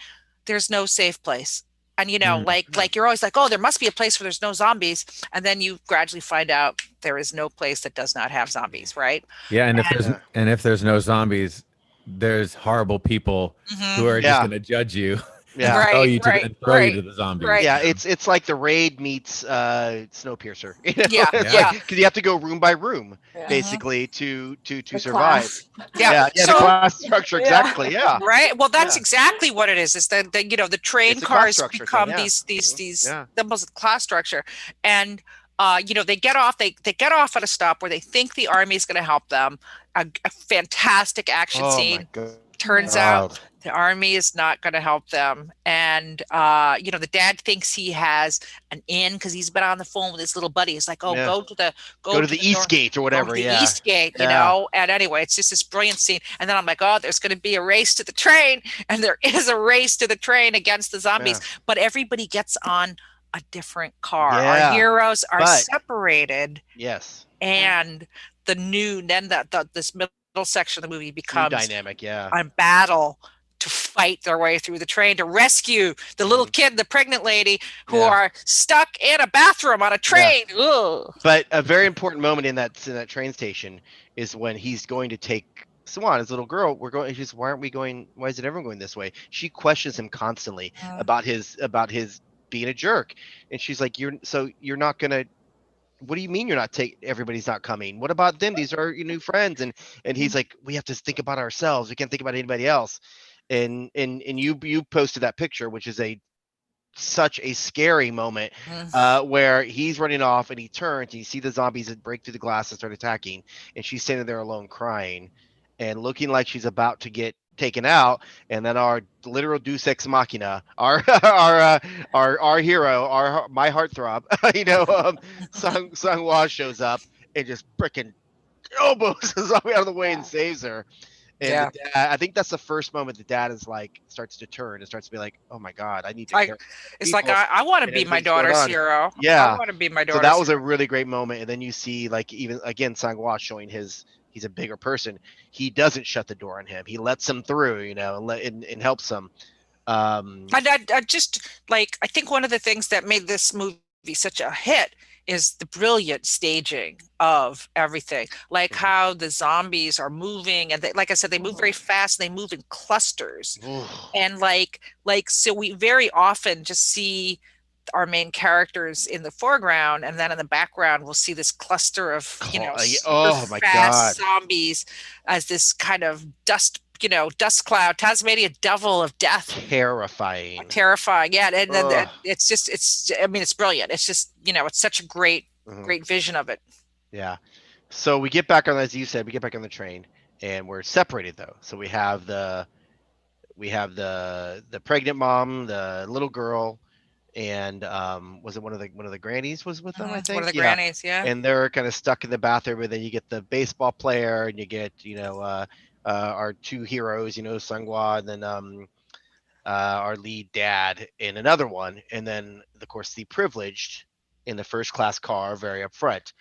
there's no safe place. And, like you're always like, oh, there must be a place where there's no zombies. And then you gradually find out there is no place that does not have zombies, right? Yeah. And if there's no zombies, there's horrible people who are just going to judge you. Yeah. Throw you to the zombies. Right. Yeah, it's like The Raid meets Snowpiercer. Yeah. Because you have to go room by room, basically, to survive. The class structure, exactly. Yeah. Right. Well, that's exactly what it is. Is that the train cars become these the most class structure, and they get off at a stop where they think the army is going to help them. A fantastic action scene. Turns out the army is not going to help them. And, you know, the dad thinks he has an in because he's been on the phone with his little buddy. He's like, oh, go to the East Gate or whatever. Go to the East Gate, you know? And anyway, it's just this brilliant scene. And then I'm like, oh, there's going to be a race to the train. And there is a race to the train against the zombies. But everybody gets on a different car. Our heroes are separated. Yes. And this middle section of the movie becomes dynamic, a battle to fight their way through the train to rescue the little kid, the pregnant lady who are stuck in a bathroom on a train. But a very important moment in that train station is when he's going to take Swan, his little girl. Why aren't we going? Why isn't everyone going this way? She questions him constantly about his being a jerk, and she's like, you're not gonna. What do you mean you're not everybody's not coming? What about them? These are your new friends. And he's like, we have to think about ourselves. We can't think about anybody else. And you posted that picture, which is such a scary moment, where he's running off and he turns and you see the zombies that break through the glass and start attacking. And she's standing there alone crying and looking like she's about to get taken out, and then our literal Deus Ex Machina, our hero, my heartthrob, Sang-ho shows up and just freaking elbows the zombie out of the way and saves her. And I think that's the first moment the dad is like starts to turn and starts to be like, oh my god, I need to. It's like I want to be my daughter's hero. Yeah, I want to be my daughter's. So that was a really great moment, and then you see like even again Sang-ho showing he's a bigger person. He doesn't shut the door on him. He lets him through, and helps him. And I just like, I think one of the things that made this movie such a hit is the brilliant staging of everything. Like how the zombies are moving, and like I said, they move very fast. And they move in clusters, and so we very often just see our main characters in the foreground, and then in the background we'll see this cluster of fast zombies as this kind of dust cloud, Tasmania devil of death. Terrifying. Yeah, and it's brilliant. It's just, it's such a great vision of it. Yeah. So we get back on, as you said, we get back on the train, and we're separated though. So we have the pregnant mom, the little girl, and was it one of the grannies was with them? I think one of the grannies, yeah. And they're kind of stuck in the bathroom, and then you get the baseball player, and you get our two heroes, Sang-ho, and then our lead dad in another one, and then of course the privileged in the first class car, very up front.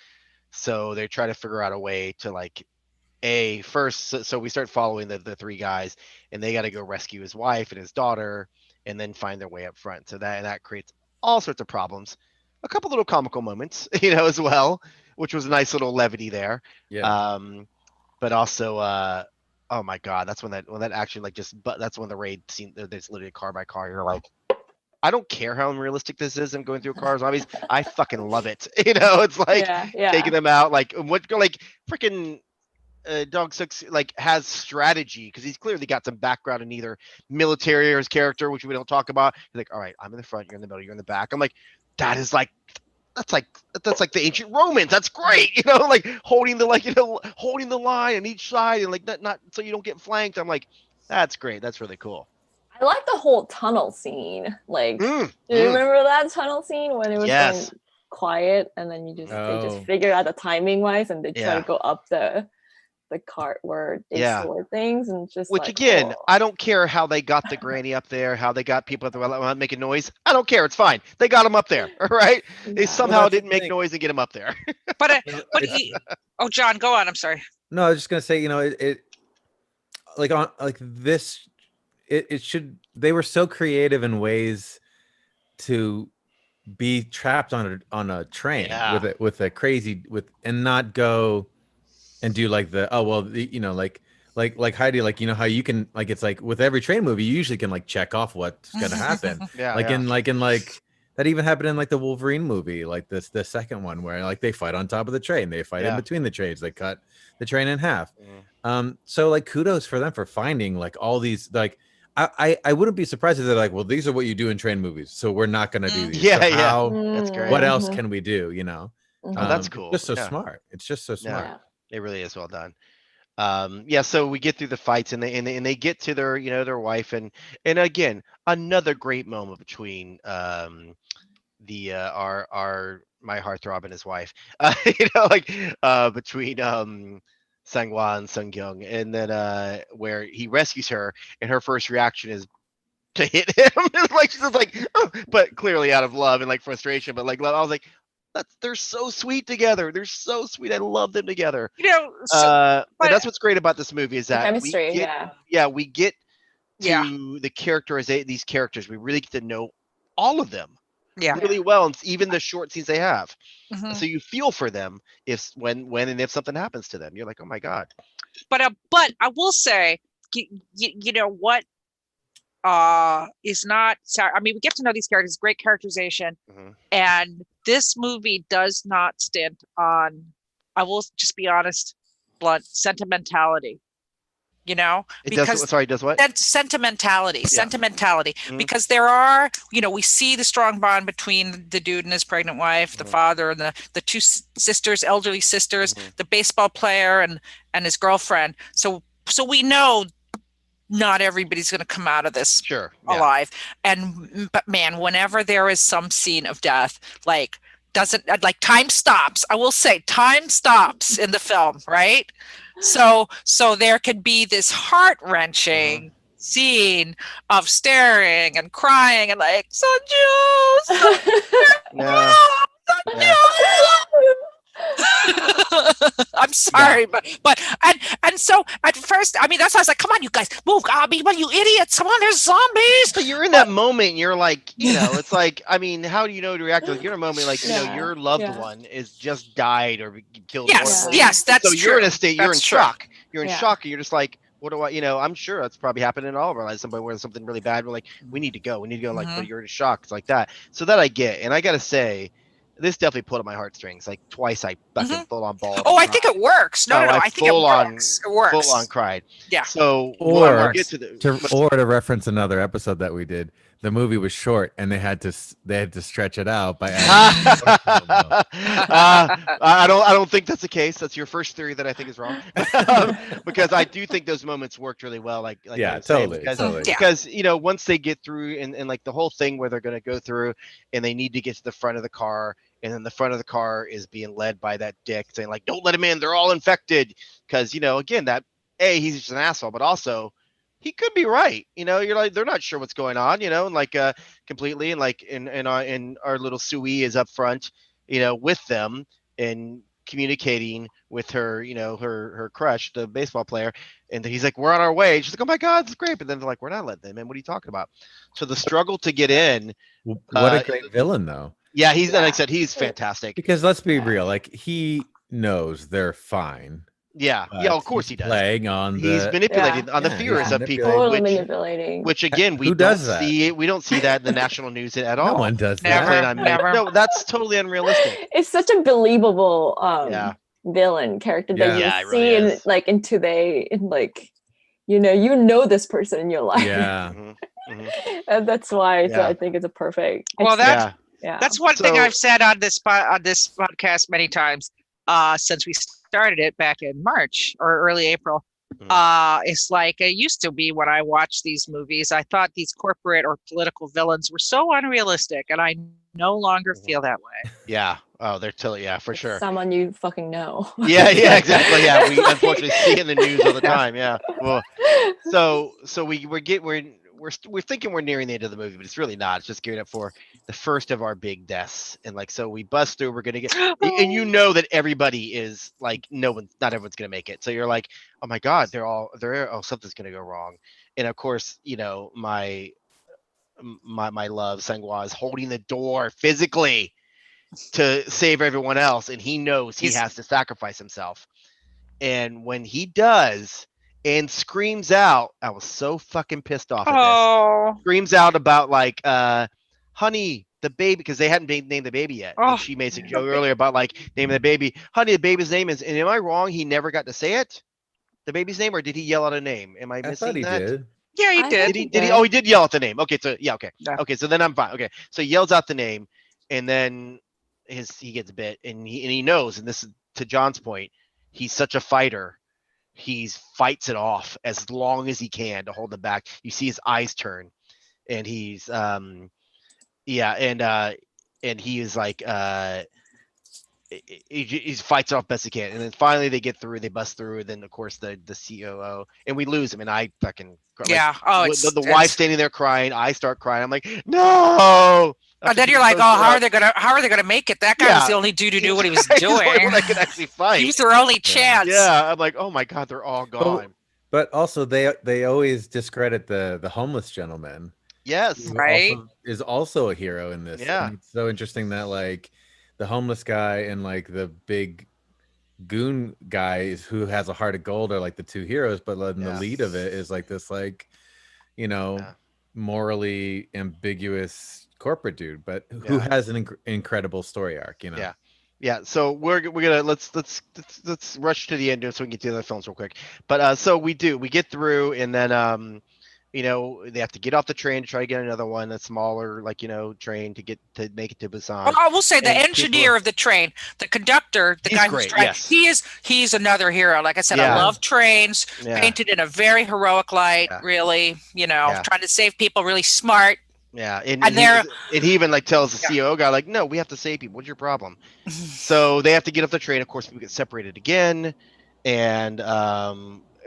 So they try to figure out a way to so we start following the three guys, and they got to go rescue his wife and his daughter, and then find their way up front. So that creates all sorts of problems. A couple little comical moments, as well, which was a nice little levity there. Yeah. But also, oh my god, that's when that actually that's when the raid scene. There's literally car by car. You're like, I don't care how unrealistic this is. I'm going through cars. Obviously, I fucking love it. It's like taking them out, freaking. Dog Six has strategy, because he's clearly got some background in either military or his character, which we don't talk about. He's like, all right, I'm in the front, you're in the middle, you're in the back. I'm like, that's like the ancient Romans. That's great, holding the line on each side, and not so you don't get flanked. I'm like, that's great. That's really cool. I like the whole tunnel scene. Do you remember that tunnel scene when it was going quiet, and then they just figure out the timing wise, and they try to go up the cart where they store things, and just again, I don't care how they got the granny up there, how they got people at the making noise. I don't care. It's fine. They got him up there. All right. They somehow didn't make noise and get him up there. But John, go on. I'm sorry. No, I was just gonna say, they were so creative in ways to be trapped on a train with a crazy and not go and do like like Heidi, how you can, it's like with every train movie, you usually can check off what's gonna happen. In that even happened in the Wolverine movie, the second one, where they fight on top of the train, they fight in between the trains, they cut the train in half. So kudos for them for finding all these I wouldn't be surprised if they're like, well, these are what you do in train movies, so we're not gonna do these. That's great. What else can we do? That's cool. Just so smart. It's just so smart. It really is well done. Yeah, so we get through the fights, and they get to their their wife, and again another great moment between the our my heartthrob and his wife, like between Sang-hwa and Sung-kyung, and then where he rescues her, and her first reaction is to hit him. It's like she's just like, oh, but clearly out of love and like frustration, but like love. I was like, they're so sweet together. They're so sweet. I love them together. And that's what's great about this movie is that chemistry, we get Yeah. to the characterization these characters. We really get to know all of them Yeah. really well, and even the short scenes they have. Mhm. So you feel for them when and if something happens to them. You're like, oh my god. But I will say, you know what is not. I mean, we get to know these characters, great characterization, and this movie does not stand on. I will just be honest, blunt sentimentality. You know, It does what? That's sentimentality, because there are, we see the strong bond between the dude and his pregnant wife, the father and the two sisters, elderly sisters, the baseball player and his girlfriend. So we know not everybody's going to come out of this alive. But man, whenever there is some scene of death, time stops. I will say time stops in the film, right? So there could be this heart-wrenching scene of staring and crying and like, Sunju, I'm sorry, but so at first, I mean, that's why I was like, come on, you guys, move, what you idiots, come on, there's zombies. So you're in that moment, and you're like, it's like, I mean, how do you know to react? Like, you're in a moment, like, your loved one is just died or killed. Yes, that's so true. You're in a state, you're in true. shock. You're in shock, and you're just like, what do I, I'm sure that's probably happened in all of our lives. Somebody where something really bad, we're like, we need to go, like, but you're in shock. It's like that. So that I get, and I gotta say, this definitely pulled at my heartstrings. Like twice, I fucking full on ball. Oh, I think it works. No, I think it works. It works. Full on cried. Yeah. So, or to reference another episode that we did, the movie was short, and they had to stretch it out by adding. I don't think that's the case. That's your first theory that I think is wrong, because I do think those moments worked really well. Like totally. Because once they get through and like the whole thing where they're going to go through and they need to get to the front of the car. And then the front of the car is being led by that dick saying like, don't let him in. They're all infected. Because, again, that he's just an asshole, but also he could be right. You're like, they're not sure what's going on, and like completely. And like in our little Sui is up front, with them and communicating with her, her crush, the baseball player. And he's like, we're on our way. She's like, oh my God, it's great. But then they're like, we're not letting them in. What are you talking about? So the struggle to get in. What a great villain, though. Yeah, like I said, he's fantastic. Because let's be real, like he knows they're fine. Yeah, of course he does. Playing on he's manipulating on the fears of people, which again we don't see. We don't see that in the national news at all. No one does that. Never. No, that's totally unrealistic. It's such a believable villain character that you see really in today, in like you know this person in your life. Yeah, and that's why I think it's a perfect. Well, that's one thing I've said on this podcast many times since we started it back in March or early April. It's like it used to be when I watched these movies. I thought these corporate or political villains were so unrealistic, and I no longer feel that way. Yeah. Oh, they're totally for sure. Someone you fucking know. Yeah, exactly. Yeah, we unfortunately see it in the news all the time. Yeah. Well, so we're thinking we're nearing the end of the movie, but it's really not. It's just gearing up for the first of our big deaths. And like, so we bust through, we're going to get, and that everybody is like, not everyone's going to make it. So you're like, oh my God, something's going to go wrong. And of course, my love, Sang-hwa, is holding the door physically to save everyone else. And he knows he has to sacrifice himself. And when he does, and screams out, I was so fucking pissed off at this. Screams out about like, honey, the baby, because they hadn't named the baby yet. And she made a joke earlier about like naming the baby. Honey, the baby's name is, and am I wrong? He never got to say it? The baby's name, or did he yell out a name? Am I missing that? Did. Yeah, he did. Did he? Oh, he did yell out the name. Okay, so okay. Okay, so then I'm fine. Okay, so he yells out the name, and then he gets bit, and he knows, and this is to John's point, he's such a fighter. he fights it off as long as he can to hold them back. You see his eyes turn, and he's and he is like he fights off best he can, and then finally they get through, they bust through, and then of course the COO, and we lose him, and I fucking Yeah. Oh, the wife standing there crying, I start crying, I'm like, no. And then you're like, oh, how are they gonna make it? That guy was the only dude who knew what he was doing. He's the only one that could actually fight. He was their only chance. Yeah, I'm like, oh my god, they're all gone. But also they always discredit the homeless gentleman. Yes. Right. Is also a hero in this. Yeah. And it's so interesting that like the homeless guy and like the big goon guys who has a heart of gold are like the two heroes, but then the lead of it is like this, like, you know, morally ambiguous corporate dude, but who has an incredible story arc, you know. Yeah, so we're gonna let's rush to the end so we can get to the other films real quick. But so we get through, and then you know, they have to get off the train to try to get another one, a smaller, like, you know, train to make it to Busan. I will say the engineer of the train, the conductor, the guy who's driving, he's another hero. Like I said, I love trains, painted in a very heroic light, really, you know, trying to save people, really smart. Yeah, and he even like tells the COO guy, like, no, we have to save people. What's your problem? So they have to get off the train. Of course, people get separated again, and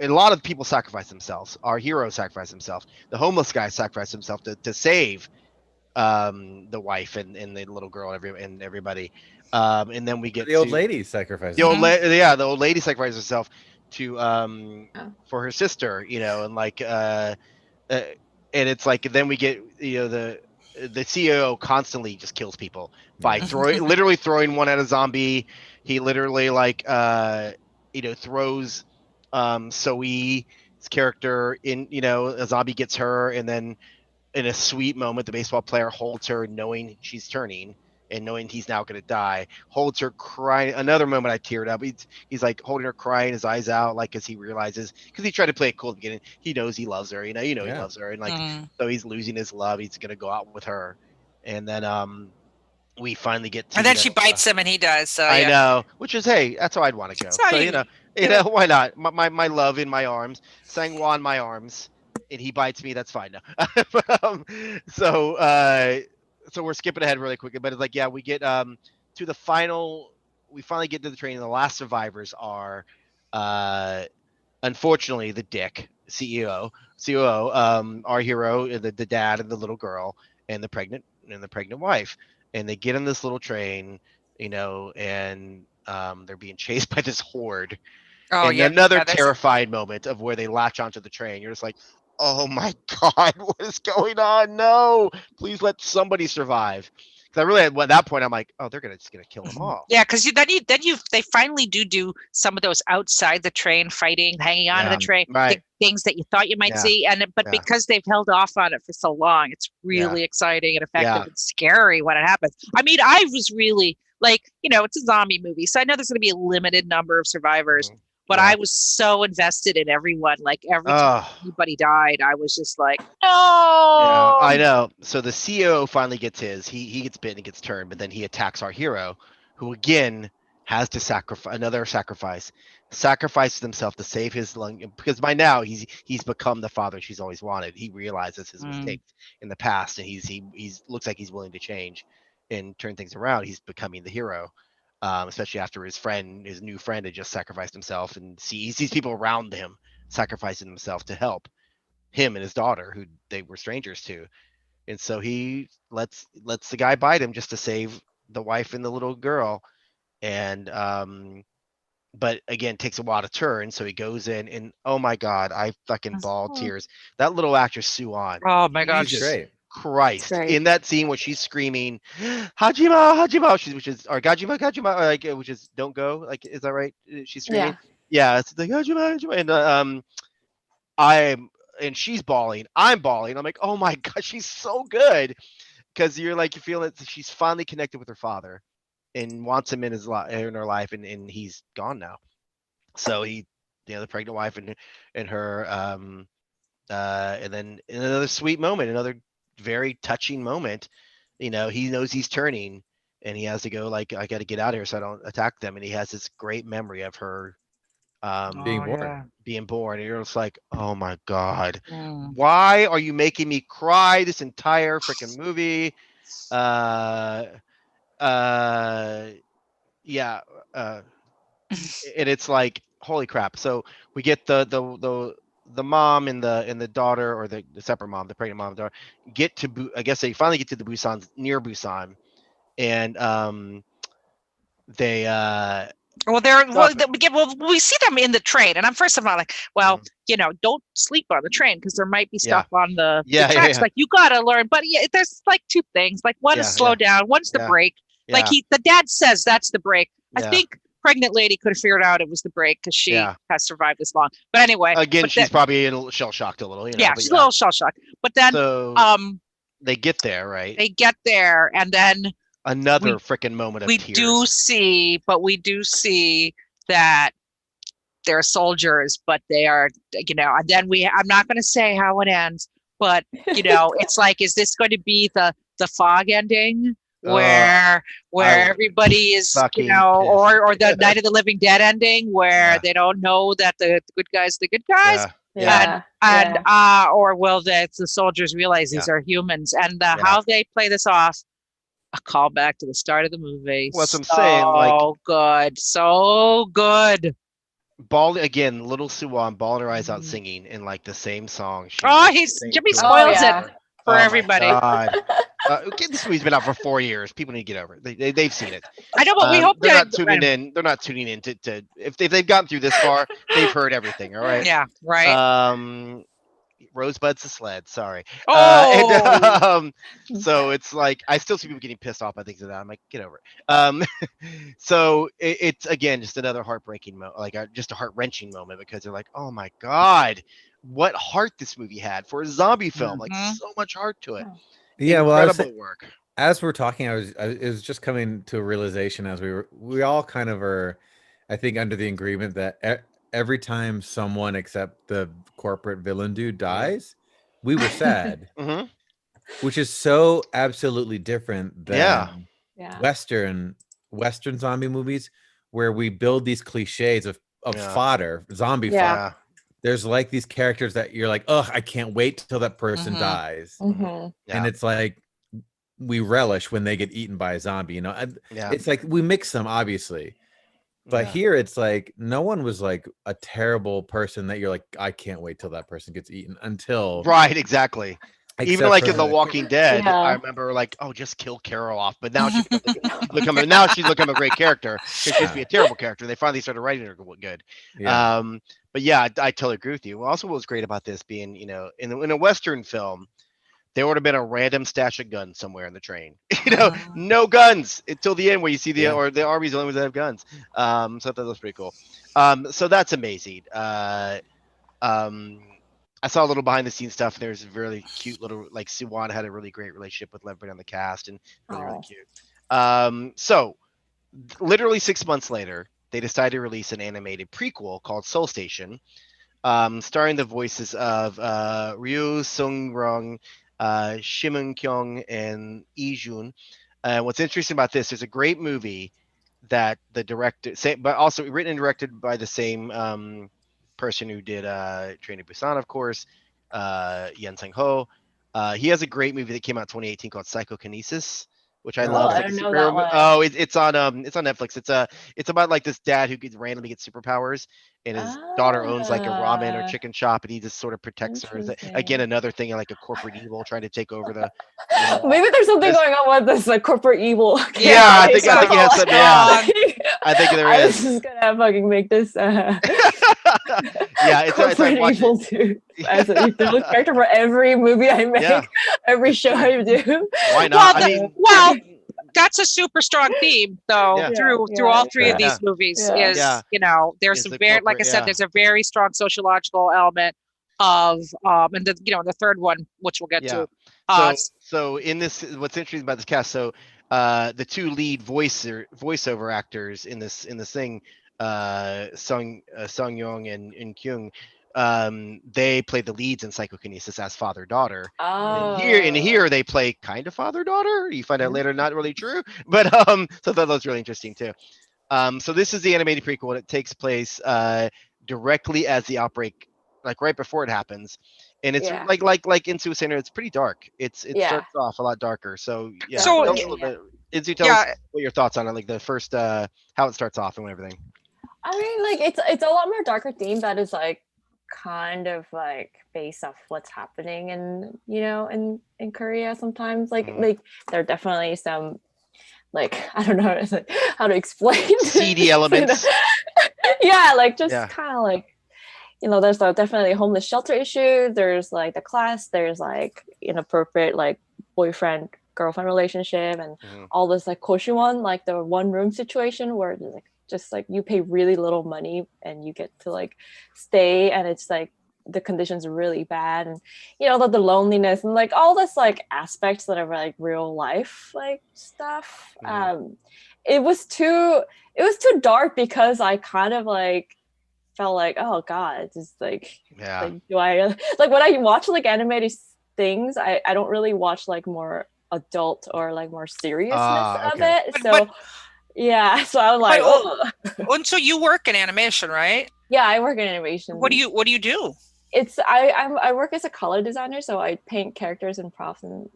a lot of people sacrifice themselves. Our hero sacrificed himself. The homeless guy sacrificed himself to save the wife and the little girl and everybody. And then we get the old lady sacrificed. The old lady sacrificed herself to for her sister, you know, and like and it's like, then we get, you know, the CEO constantly just kills people by literally throwing one at a zombie. He literally like you know, throws Soe's character in, you know, a zombie gets her, and then in a sweet moment the baseball player holds her knowing she's turning and knowing he's now going to die, holds her crying. Another moment I teared up. He's like holding her crying, his eyes out, like, as he realizes, because he tried to play it cool at the beginning, he knows he loves her, you know he loves her, and like so he's losing his love, he's going to go out with her, and then we finally get to, and then she bites him and he does. So I know, which is, hey, that's how I'd want to go. So you know, why not? My love in my arms, Sang-hwa in my arms, and he bites me. That's fine now. So we're skipping ahead really quickly, but it's like, we get to the final. We finally get to the train, and the last survivors are, unfortunately, the dick COO, our hero, the dad and the little girl, and the pregnant wife, and they get in this little train, you know, and they're being chased by this horde. Another terrifying moment of where they latch onto the train. You're just like, oh my god, what is going on? No, please let somebody survive. Because I really, at that point, I'm like, oh, they're just gonna kill them all. Yeah, because they finally do some of those outside the train fighting, hanging on to the train, things that you thought you might see, but because they've held off on it for so long, it's really exciting and effective and scary when it happens. I mean, I was really like, you know, it's a zombie movie, so I know there's going to be a limited number of survivors. But I was so invested in everyone. Like every time anybody died, I was just like, no. Yeah, I know. So the CEO finally gets his. He gets bitten and gets turned, but then he attacks our hero, who again has to sacrifices himself to save his lung, because by now he's become the father she's always wanted. He realizes his mistakes in the past, and he's looks like he's willing to change and turn things around. He's becoming the hero. Especially after his new friend had just sacrificed himself, and he sees people around him sacrificing themselves to help him and his daughter, who they were strangers to. And so he lets the guy bite him just to save the wife and the little girl. And but again, takes a while to turn. So he goes in, and oh my god, I fucking bawled tears. That little actress Soo-on. Oh my gosh, she's great. Christ, in that scene where she's screaming Hajima, which is, or Gajima, like, which is don't go, like, is that right? She's screaming, it's like Hajima, and she's bawling, I'm bawling, I'm like, oh my god, she's so good, because you're like, you feel that she's finally connected with her father and wants him in her life, and he's gone now. So he, you know, the pregnant wife and her, and then another sweet moment, another very touching moment, you know, he knows he's turning and he has to go, like, I got to get out of here so I don't attack them, and he has this great memory of her being born, and you're just like, oh my god, Mm. why are you making me cry this entire freaking movie? Yeah, and it's like, holy crap. So we get the mom and the daughter, or the separate mom, the pregnant mom and daughter, get to I guess they finally get to the Busan, near Busan, and they we see them in the train, and I'm first of all like, well, don't sleep on the train because there might be stuff on the tracks. Like, you gotta learn, but there's like two things. Like, one is slow down, one's the brake. Like, the dad says that's the brake. I think pregnant lady could have figured out it was the brake because she has survived this long. But anyway, again, she's probably shell shocked a little. She's a little shell shocked. But then, they get there, right? They get there, and then another freaking moment of tears. We do see that they're soldiers, but they are, and then I'm not going to say how it ends, but it's like, is this going to be the fog ending where everybody is, or the Night of the Living Dead ending where they don't know that the good guys, or will the soldiers realize these are humans, and how they play this off. A call back to the start of the movie. What's I'm saying, like, so good. Again, little Suwon bawling her eyes out singing in like the same song. Jimmy spoils it for everybody. This movie's been out for 4 years. People need to get over it. They've seen it. I know, but we hope they're not tuning in. They're not tuning in to if they've gotten through this far, they've heard everything. All right. Yeah. Right. Rosebud's the sled. Sorry. Oh. So it's like, I still see people getting pissed off by things like that. I'm like, get over it. So it's again just another heartbreaking moment, just a heart wrenching moment, because they're like, oh my god, what heart this movie had for a zombie film. Like, so much heart to it. Yeah, incredible work. As we're talking, it was just coming to a realization as we all kind of are, I think, under the agreement that every time someone except the corporate villain dude dies, we were sad, which is so absolutely different than Western zombie movies, where we build these cliches of fodder, zombie fodder. There's like these characters that you're like, ugh, I can't wait till that person dies, and it's like we relish when they get eaten by a zombie. It's like we mix them, obviously. But here it's like no one was like a terrible person that you're like, I can't wait till that person gets eaten until exactly. Even like in The Walking Dead, I remember like, oh, just kill Carol off. But now she's become a great character. She used to be a terrible character. They finally started writing her good. But yeah, I totally agree with you. Also, what was great about this being, in a Western film, there would have been a random stash of guns somewhere in the train. No guns until the end, where you see the army's the only ones that have guns. So I thought that was pretty cool. So that's amazing. I saw a little behind the scenes stuff. There's a really cute little, like, Suwon had a really great relationship with everybody on the cast, and really cute. So literally 6 months later, they decided to release an animated prequel called Seoul Station, starring the voices of Ryu Seung-ryong, Shimun Kyung, and Lee Jun. What's interesting about this, there's a great movie that the director, but also written and directed by the same person who did Train to Busan, of course, Yeon Sang-ho. He has a great movie that came out in 2018 called Psychokinesis, which I love. I don't know that one. It's on Netflix. It's about like this dad who randomly gets superpowers, and his daughter owns like a ramen or chicken shop, and he just sort of protects her. Again, another thing like a corporate evil trying to take over the. Maybe there's something going on with this like corporate evil. I think he has something. I think there is. I was just gonna fucking make this. It's evil too. As a character for every movie I make, every show I do. Why not? That's a super strong theme, though, through all three of these movies. Is there's some very, like I said, there's a very strong sociological element of, and the third one, which we'll get to. So in this, what's interesting about this cast, so the two lead voiceover actors in this thing, Sung Young and Kyung, they play the leads in Psychokinesis as father-daughter. And here they play kind of father-daughter. You find out later, not really true, but so that was really interesting too. So this is the animated prequel. It takes place directly as the outbreak, like right before it happens, and it's Yeah. like Eunsoo Center. It's pretty dark. It starts off a lot darker. So yeah, So, tell us a little bit. Eunsoo, tell us what your thoughts on it, like the first how it starts off and everything. I mean, like it's a lot more darker theme that is like kind of like based off what's happening in in Korea sometimes. Like there are definitely some like I don't know how to explain seedy elements. Yeah, like just kind of like there's definitely homeless shelter issue. There's like the class. There's like inappropriate like boyfriend girlfriend relationship and all this like koshimon, like the one room situation where like just like you pay really little money and you get to like stay, and it's like the conditions are really bad, and the loneliness and like all this like aspects that are like real life like stuff. It was too dark because I kind of like felt like, oh god, it's just like do I like when I watch like animated things, I don't really watch like more adult or like more seriousness of it. So so I was like, oh. And so you work in animation, right? Yeah, I work in animation. What do you do? It's I work as a color designer, so I paint characters and props and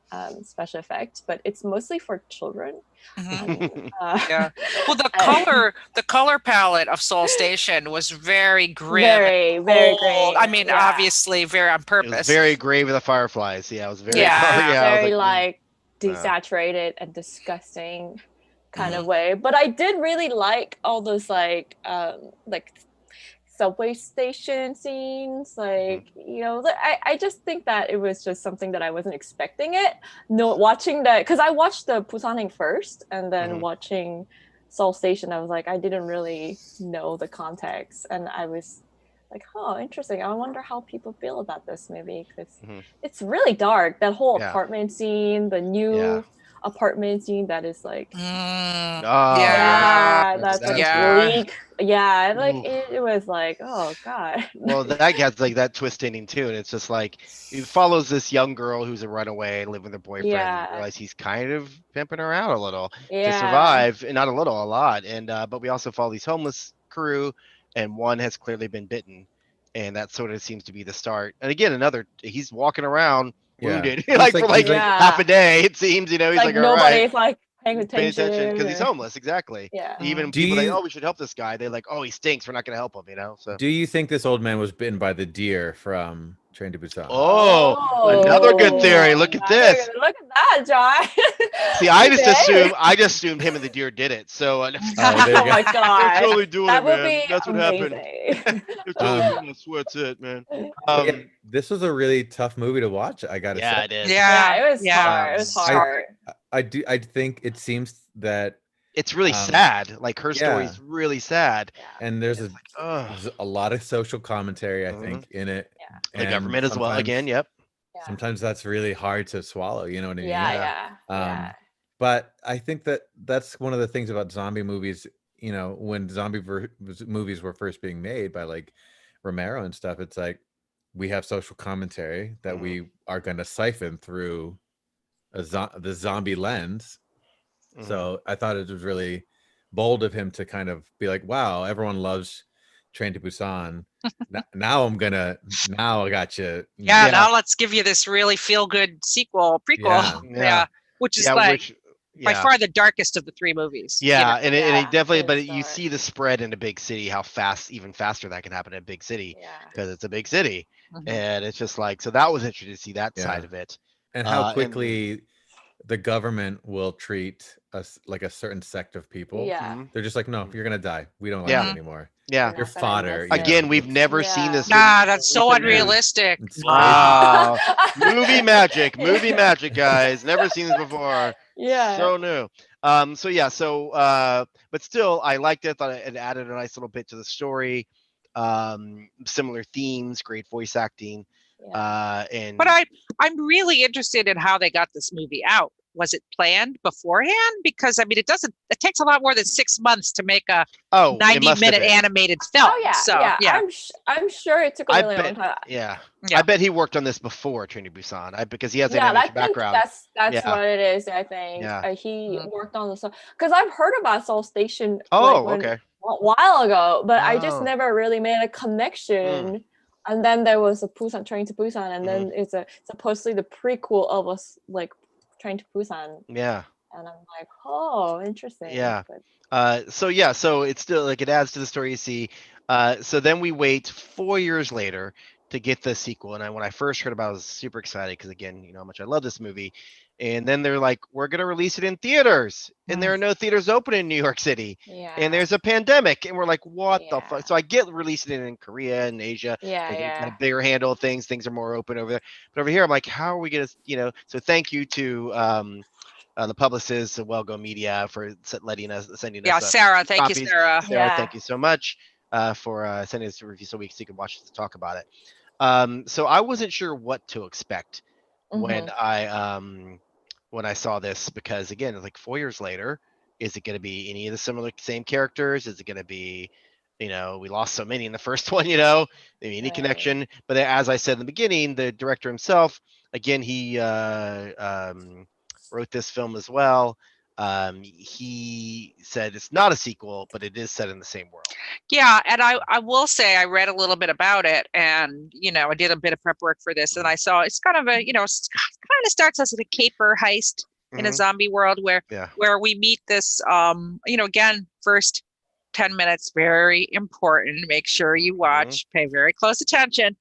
special effects, but it's mostly for children. Yeah. Well, the color palette of Seoul Station was very grim, very grim. I mean, obviously, very on purpose. It was very gray with the fireflies. Yeah, it was very very like desaturated and disgusting kind of way. But I did really like all those like subway station scenes, like I just think that it was just something that I wasn't expecting it. Watching that, because I watched the Busaning first and then watching Seoul Station, I was like, I didn't really know the context, and I was like, oh, interesting. I wonder how people feel about this movie, because it's really dark. That whole apartment scene, the new apartment scene that is like that's bleak. Like it was like, oh god. Well, that gets like that twist ending too, and it's just like it follows this young girl who's a runaway, living with her boyfriend, and realize he's kind of pimping her out a little to survive, and not a little, a lot. And but we also follow these homeless crew, and one has clearly been bitten, and that sort of seems to be the start. And again, he's walking around wounded like for like half a day, it seems. He's like nobody's like paying attention because he's homeless. Exactly. Even people like, oh, we should help this guy. They're like, oh, he stinks, we're not gonna help him. So do you think this old man was bitten by the deer from Train to Busan? Another good theory. Look at this. Look at that, John. See, I just assumed him and the deer did it. So oh my god, they're totally doing that it, would man. be That's what amazing. happened. They're totally doing it. That's it, man. This was a really tough movie to watch, I gotta say. It is. Yeah, it was hard. It was hard. I think it seems that it's really sad. Like her story is really sad. And there's a lot of social commentary, I think, in it. The government as well. Again, Sometimes that's really hard to swallow. You know what I mean? Yeah. But I think that's one of the things about zombie movies. When zombie movies were first being made by like Romero and stuff, it's like we have social commentary that we are going to siphon through the zombie lens. So I thought it was really bold of him to kind of be like, wow, everyone loves Train to Busan. Now I got you. Now let's give you this really feel good prequel. Which is by far the darkest of the three movies. And it definitely, but you see the spread in a big city, how even faster that can happen in a big city, because it's a big city. And it's just like, so that was interesting to see that side of it. And how quickly the government will treat us like a certain sect of people. They're just like, no, you're gonna die. We don't like you anymore. You're fodder. Again, we've never seen this. That's so unrealistic. Wow. Movie magic, guys. Never seen this before. So new. But still, I liked it. Thought it added a nice little bit to the story. Similar themes, great voice acting. But I'm really interested in how they got this movie out. Was it planned beforehand? Because I mean, it takes a lot more than 6 months to make a 90-minute animated film. I'm sure it took a really long time. I bet he worked on this before Train to Busan. Because he has an animation background. That's what it is. I think he worked on this because I've heard about Seoul Station. while ago, but I just Oh. never really made a connection. And then there was a Train to Busan, and then it's supposedly the prequel of us like Train to Busan. Yeah. And I'm like, oh, interesting. Yeah. But So it's still like it adds to the story you see. So then we wait 4 years later to get the sequel. And when I first heard about it, I was super excited because again, you know how much I love this movie. And then they're like, we're gonna release it in theaters, and there are no theaters open in New York City. yeah. And there's a pandemic, and we're like, what the Yeah. fuck? So I get releasing it in Korea and Asia. Yeah, They yeah. got a bigger handle of things. Things are more open over there. But over here, I'm like, how are we gonna, you know? So thank you to the publicist of Wellgo Media for sending us. Yeah, Sarah. Thank you, copies. Sarah. Sarah, Yeah. thank you so much for sending us a review so you can watch it to talk about it. So I wasn't sure what to expect when I saw this, because again, it's like 4 years later. Is it going to be any of the same characters? Is it going to be, you know, we lost so many in the first one, you know, maybe any connection? But as I said in the beginning, the director himself, again, he wrote this film as well. He said it's not a sequel, but it is set in the same world. Yeah, and I will say I read a little bit about it, and you know I did a bit of prep work for this, and I saw it's kind of a, you know, it's kind of starts as a caper heist in a zombie world where we meet this you know, again, first 10 minutes very important. Make sure you watch, pay very close attention.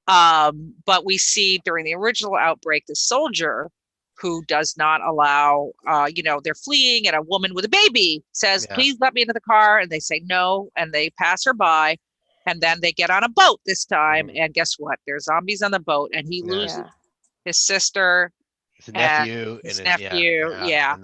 But we see during the original outbreak the soldier who does not allow, you know, they're fleeing, and a woman with a baby says, please let me into the car. And they say no, and they pass her by. And then they get on a boat this time. And guess what? There's zombies on the boat, and he loses his sister, his nephew, his nephew. And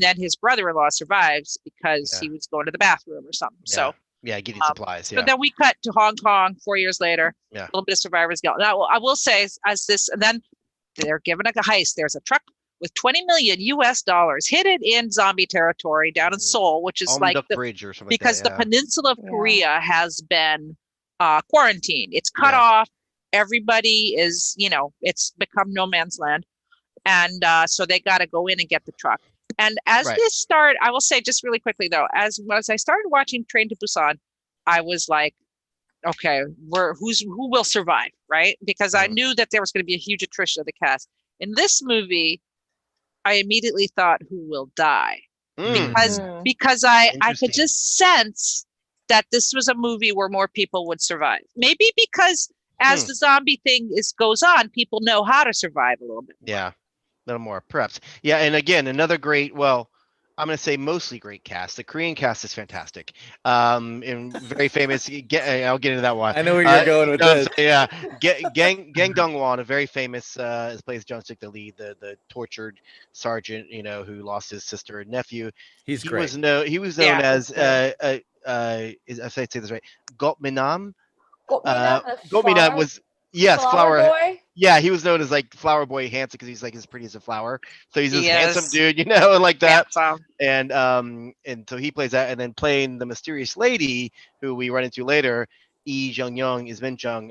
then his brother-in-law survives because he was going to the bathroom or something. So getting supplies. So then we cut to Hong Kong 4 years later. A little bit of survivor's guilt. Now, I will say, as this, and then they're given a heist. There's a truck with $20 million hidden in zombie territory down in Seoul, which is like the bridge or something, because the peninsula of Korea has been quarantined. It's cut off. Everybody is, you know, it's become no man's land. And so they got to go in and get the truck. And as this started, I will say just really quickly though, as I started watching Train to Busan, I was like, okay, who will survive, right? Because I knew that there was going to be a huge attrition of the cast. In this movie, I immediately thought, who will die? Because I could just sense that this was a movie where more people would survive. Maybe because as the zombie thing goes on, people know how to survive a little bit more. Yeah, a little more, perhaps. Yeah, and again, another great, well, I'm going to say mostly great cast. The Korean cast is fantastic. And very famous. I'll get into that one. I know where you're going with this. Yeah, Gang Dong-won, a very famous, plays Jon Sik, the lead, the tortured sergeant, you know, who lost his sister and nephew. He's great. He was known as if I say this right, Gopminam. Gopminam was flower boy. Yeah, he was known as like Flower Boy Handsome because he's like as pretty as a flower. So he's this handsome dude, you know, like that. And so he plays that, and then playing the mysterious lady who we run into later, Lee Jung-young is Min Jung.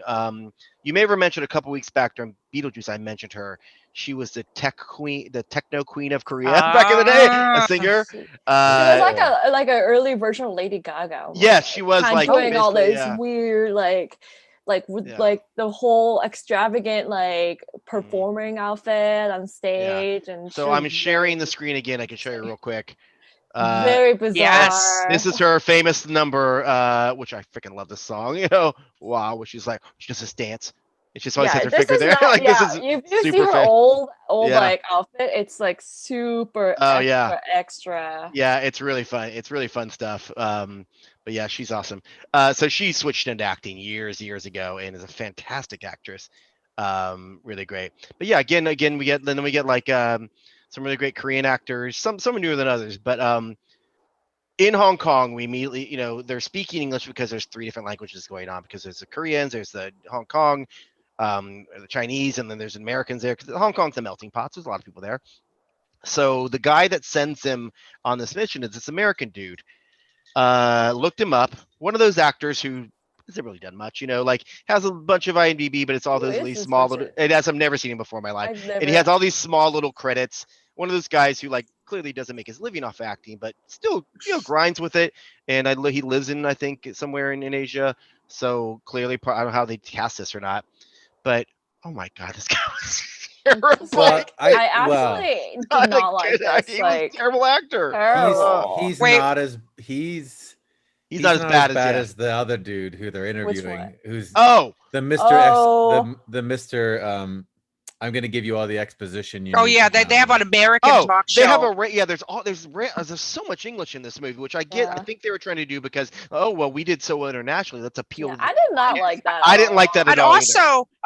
You may have mentioned a couple weeks back during Beetlejuice, I mentioned her. She was the techno queen of Korea back in the day, a singer. She was like an early version of Lady Gaga. Yeah, she was like doing all this weird like the whole extravagant like performing outfit on stage. And so I'm sharing the screen again. I can show you real quick. Very bizarre. Yes. This is her famous number, which I freaking love this song. You know, wow, which she's like, she does this dance. And she just always has her finger there. Like this is if you see her old like outfit, it's like super extra. Yeah, it's really fun. It's really fun stuff. But yeah, she's awesome. So she switched into acting years ago and is a fantastic actress. Really great. But yeah, again we get like some really great Korean actors, some newer than others. But in Hong Kong, we immediately, you know, they're speaking English because there's 3 different languages going on, because there's the Koreans, there's the Hong Kong, the Chinese, and then there's Americans there, because Hong Kong's a melting pot. So there's a lot of people there. So the guy that sends him on this mission is this American dude. Looked him up. One of those actors who hasn't really done much, you know, like has a bunch of IMDb, but it's all those really small little. I've never seen him before in my life, and he has all these small little credits. One of those guys who like clearly doesn't make his living off acting, but still, grinds with it. And he lives in, I think, somewhere in Asia. So clearly, I don't know how they cast this or not, but oh my god, this guy was terrible. Well, I actually did not like this. He was a terrible actor. Terrible. He's Wait. not as he's not as bad as the other dude who they're interviewing, who's the Mr. the Mr. I'm going to give you all the exposition. Oh yeah, they have an American talk show. They have there's so much English in this movie, which I get. I think they were trying to do because we did so well internationally. Let's appeal. I did not like that. I didn't like that at all. I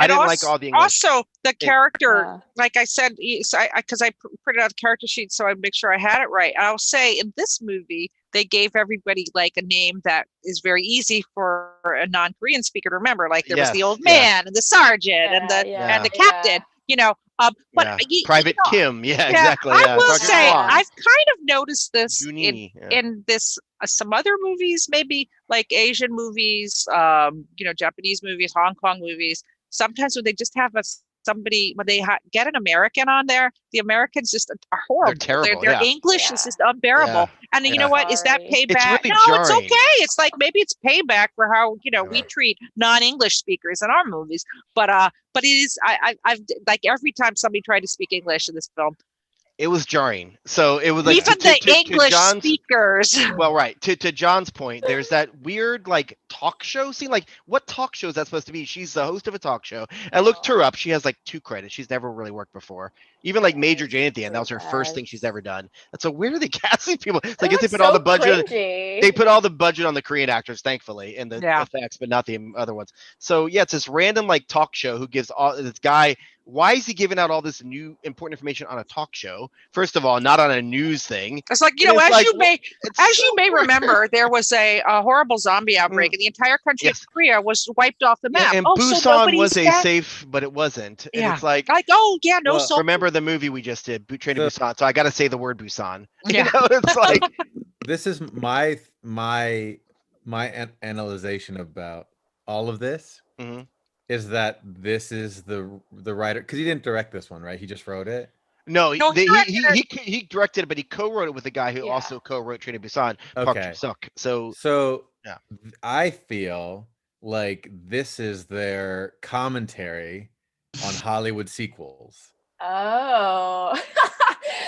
didn't like all the English. Also, the character, like I said, because I printed out the character sheet, so I make sure I had it right. I'll say in this movie, they gave everybody like a name that is very easy for a non-Korean speaker to remember. Like there was the old man and the sergeant and the captain. Private Kim. Yeah, exactly. I will say I've kind of noticed this in this some other movies, maybe like Asian movies, Japanese movies, Hong Kong movies. Sometimes when they just have somebody, when they get an American on there, the Americans just are horrible. They're terrible. Their English is just unbearable. And you know what? Is that payback? It's really no, jarring. it's okay. It's like maybe it's payback for how we treat non-English speakers in our movies. But it is. I've like every time somebody tried to speak English in this film, it was jarring. So it was like even the English speakers. Well, right. To John's point, there's that weird like talk show scene. Like, what talk show is that supposed to be? She's the host of a talk show. I looked her up. She has like 2 credits. She's never really worked before. Even like Major Jane at the end. That was her first thing she's ever done. And so where are they casting people? It's like, I guess they put all the budget. They put all the budget on the Korean actors, thankfully, and the effects, but not the other ones. So yeah, it's this random like talk show who gives all this guy. Why is he giving out all this new important information on a talk show? First of all, not on a news thing. It's like, as you may remember, there was a horrible zombie outbreak, and the entire country of Korea was wiped off the map. And Busan was safe, but it wasn't. And it's like remember the movie we just did, Train to Busan. So I got to say the word Busan. Yeah. It's like this is my analyzation about all of this. Mm-hmm. Is that this is the writer, because he didn't direct this one, right? He just wrote it. No, he directed it, but he co-wrote it with a guy who also co-wrote Train to Busan, Park Ji-suk. So I feel like this is their commentary on Hollywood sequels. Oh,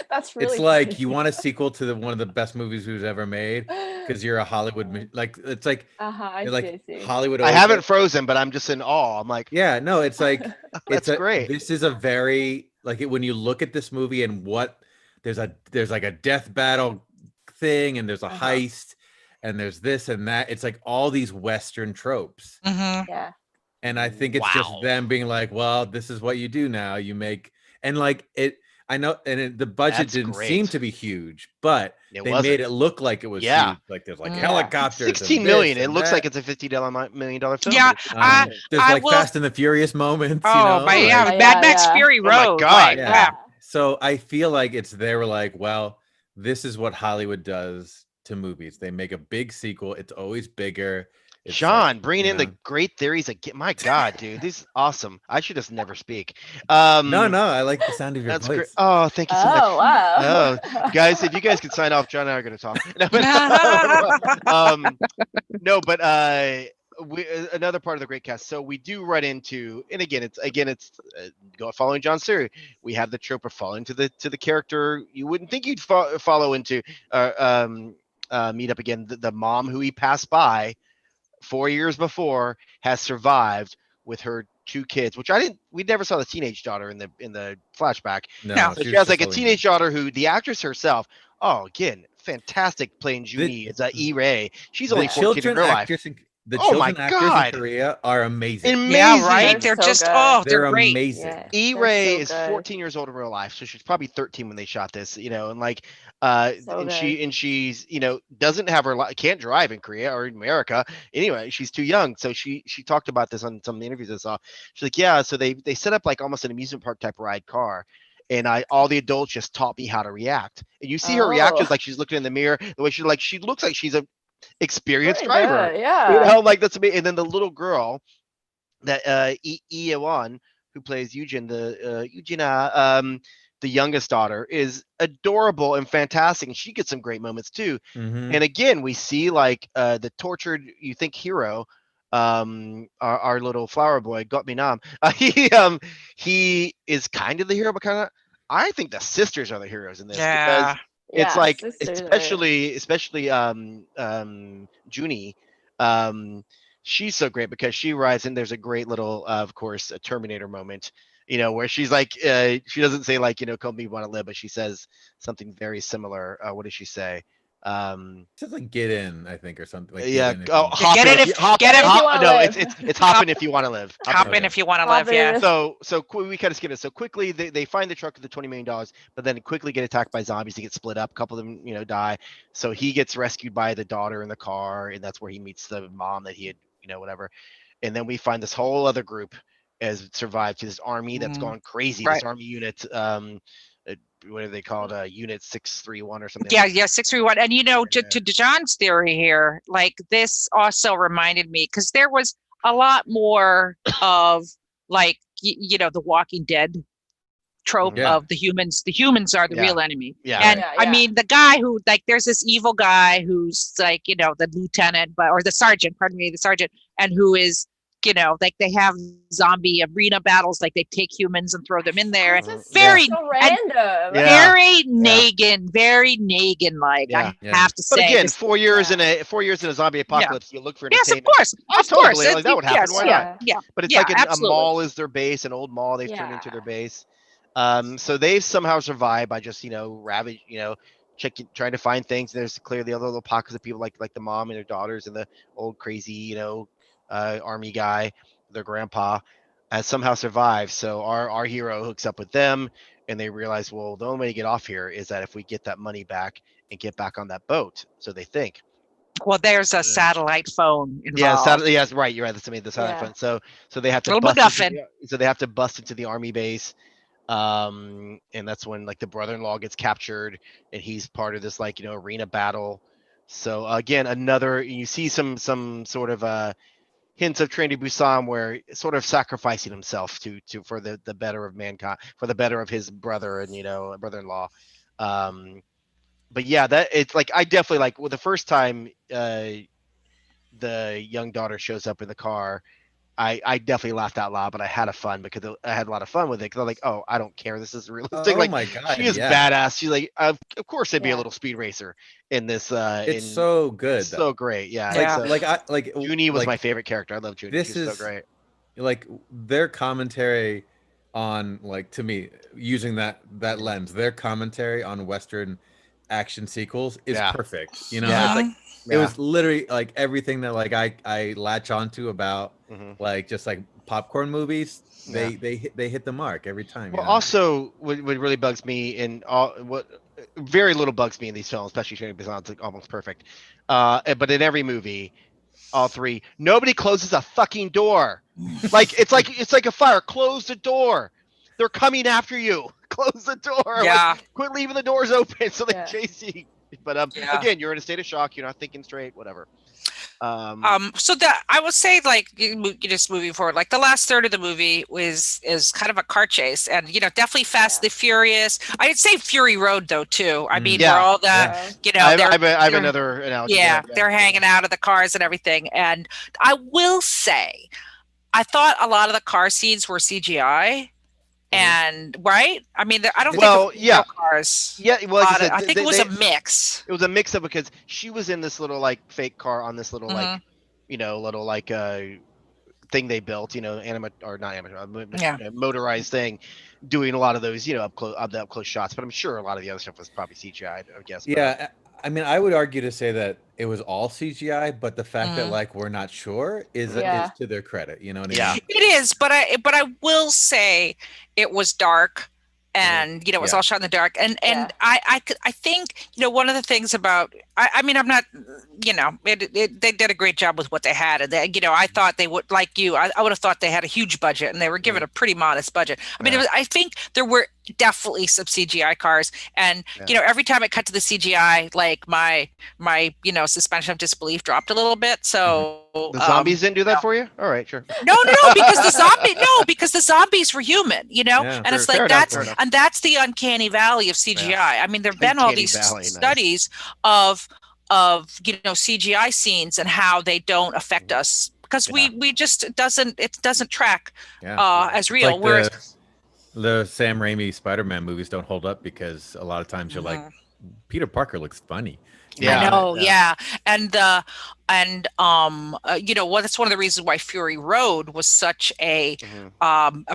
that's really. It's like you want a sequel to one of the best movies we've ever made because you're a Hollywood it's like I see. Hollywood. I haven't Frozen, but I'm just in awe. I'm like, it's like that's great. This is a very when you look at this movie and there's like a death battle thing and there's a heist and there's this and that. It's like all these Western tropes. Mm-hmm. Yeah. And I think it's just them being like, well, this is what you do now. You make and like it. I know, and the budget didn't seem to be huge, but they made it look like it was huge. Like there's like helicopters. 16 million. It looks like it's a $50 million film. Yeah, there's like Fast and the Furious moments. Oh, Mad Max Fury Road. Oh my God. Yeah. So I feel like they were like, well, this is what Hollywood does to movies. They make a big sequel. It's always bigger. It's Sean, bringing in the great theories again. My God, dude, this is awesome. I should just never speak. No, I like the sound of your voice. Great. Oh, thank you so much. Wow. Oh, guys, if you guys could sign off, John and I are going to talk. Another part of the great cast. So we do run into, and again, it's following John's theory. We have the trope of falling to the character you wouldn't think you'd follow into. Meet up again. The mom who he passed by 4 years before has survived with her 2 kids, which we never saw the teenage daughter in the flashback. No, so she has like a teenage daughter who the actress herself, again, fantastic playing Junie. It's E-Ray. She's only 14 in real life. The children actors in Korea are amazing. Yeah, right. They're just they're great. Amazing. Yeah, E-Ray is 14 years old in real life, so she's probably 13 when they shot this, and like she's doesn't have can't drive in Korea or in America. Anyway, she's too young. So she talked about this on some of the interviews I saw. She's like, so they set up like almost an amusement park type ride car. And all the adults just taught me how to react. And you see her reactions, like she's looking in the mirror, the way she looks like she's a experienced driver. That's amazing. And then the little girl that Yeon, who plays Eugene, the youngest daughter, is adorable and fantastic, and she gets some great moments too. Mhm. And again, we see like the tortured, you think, hero, our little flower boy, Got Me Nam. He is kind of the hero, but kind of, I think the sisters are the heroes in this because it's Yeah, like, sisters are- especially Junie. She's so great because she rides in. There's a great little, of course, a Terminator moment, where she's like, she doesn't say like, call me want to live, but she says something very similar. What does she say? Just like get in, I think, or something like Yeah. get in. if Oh, you- hop get in in if if- you hop. get in if you hop- wanna no, live. it's hop in if you want to live. Hop in Okay. if you want to Hop live. Yeah. in. So we kind of skip it. So quickly they find the truck with the $20 million, but then quickly get attacked by zombies. They get split up. A couple of them, die. So he gets rescued by the daughter in the car, and that's where he meets the mom that he had, whatever. And then we find this whole other group as survived to this army that's gone crazy. Right. This army unit, what are they called? Unit 631 or something. Yeah, like that. 631. And to John's theory here, like this also reminded me because there was a lot more of like the Walking Dead trope Yeah. of the humans. The humans are the real enemy. Yeah. And Yeah, I yeah. mean, the guy who like there's this evil guy who's like the lieutenant, or the sergeant, pardon me, the sergeant, and who is like they have zombie arena battles, like they take humans and throw them in there. It's just Very so random. Yeah. very Negan like. Yeah. I have to say. But again, this- 4 years in a zombie apocalypse, you look for yes, of entertainment. course, Oh, of totally. course. Like, that would happen. Yes, Why yeah, not? yeah. But it's Yeah, like a absolutely. mall is their base, an old mall they've turned into their base. So they've somehow survived by just ravage, trying to find things. There's clearly other little pockets of people like the mom and their daughters and the old crazy army guy, their grandpa, has somehow survived. So our hero hooks up with them, and they realize, well, the only way to get off here is that if we get that money back and get back on that boat. So they think. Well, there's a satellite phone involved. Yeah, yes, right. You're right. That's the satellite Yeah. phone. So they have to Little bust into the army base. And that's when like the brother-in-law gets captured, and he's part of this arena battle. So again, you see some sort of hints of Train to Busan, where sort of sacrificing himself to for the better of mankind, for the better of his brother and brother-in-law. But yeah, that it's like I definitely like the first time the young daughter shows up in the car. I definitely laughed out loud, but I had I had a lot of fun with it because I'm like, oh, I don't care. This is realistic. Oh like, my God, she is yeah. badass. She's like, of course, there'd be a Yeah. little speed racer in this. It's so good. It's so great. Yeah. Yeah. Junie was like, my favorite character. I love Junie. this She's so is- great. like their commentary on to me using that lens, their commentary on Western action sequels is perfect. Yeah. It's like it was literally like everything that like I latch onto about like just like popcorn movies. They hit the mark every time. Well, also what really bugs me what very little bugs me in these films, especially Train to Busan, it's like almost perfect. But in every movie, all three, nobody closes a fucking door. It's like a fire. Close the door. They're coming after you. Close the door. Yeah. Quit leaving the doors open so they Yeah. chase you. But again, you're in a state of shock. You're not thinking straight. Whatever. So that I would say, like, just moving forward, like the last third of the movie is kind of a car chase, and definitely Fast and the Furious. I'd say Fury Road though too. I mean, where all the I have they're- another analogy. yeah, they're hanging out of the cars and everything. And I will say, I thought a lot of the car scenes were CGI. And right, I mean, I don't think it was real cars. Yeah, well, like I think it was a mix. It was a mix of because she was in this little like fake car on this little like little like thing they built, motorized thing, doing a lot of those up close shots. But I'm sure a lot of the other stuff was probably CGI, I guess. Yeah, I mean, I would argue to say that it was all CGI, but the fact that like we're not sure is to their credit. You know what I mean? It is, but I will say it was dark, and it was all shot in the dark, and I think one of the things about I mean I'm not they did a great job with what they had, and they, I thought they would, like you, I would have thought they had a huge budget, and they were given a pretty modest budget. I mean I think there were definitely some CGI cars. And, every time it cut to the CGI, like my suspension of disbelief dropped a little bit. So the zombies didn't do that for you? All right, sure. No, because the zombies were human, and it's like that's the uncanny valley of CGI. Yeah. I mean, there've been all these studies of CGI scenes and how they don't affect us because we just it doesn't track as real. Like whereas the Sam Raimi Spider-Man movies don't hold up because a lot of times you're like, Peter Parker looks funny. I know, and that's one of the reasons why Fury Road was such a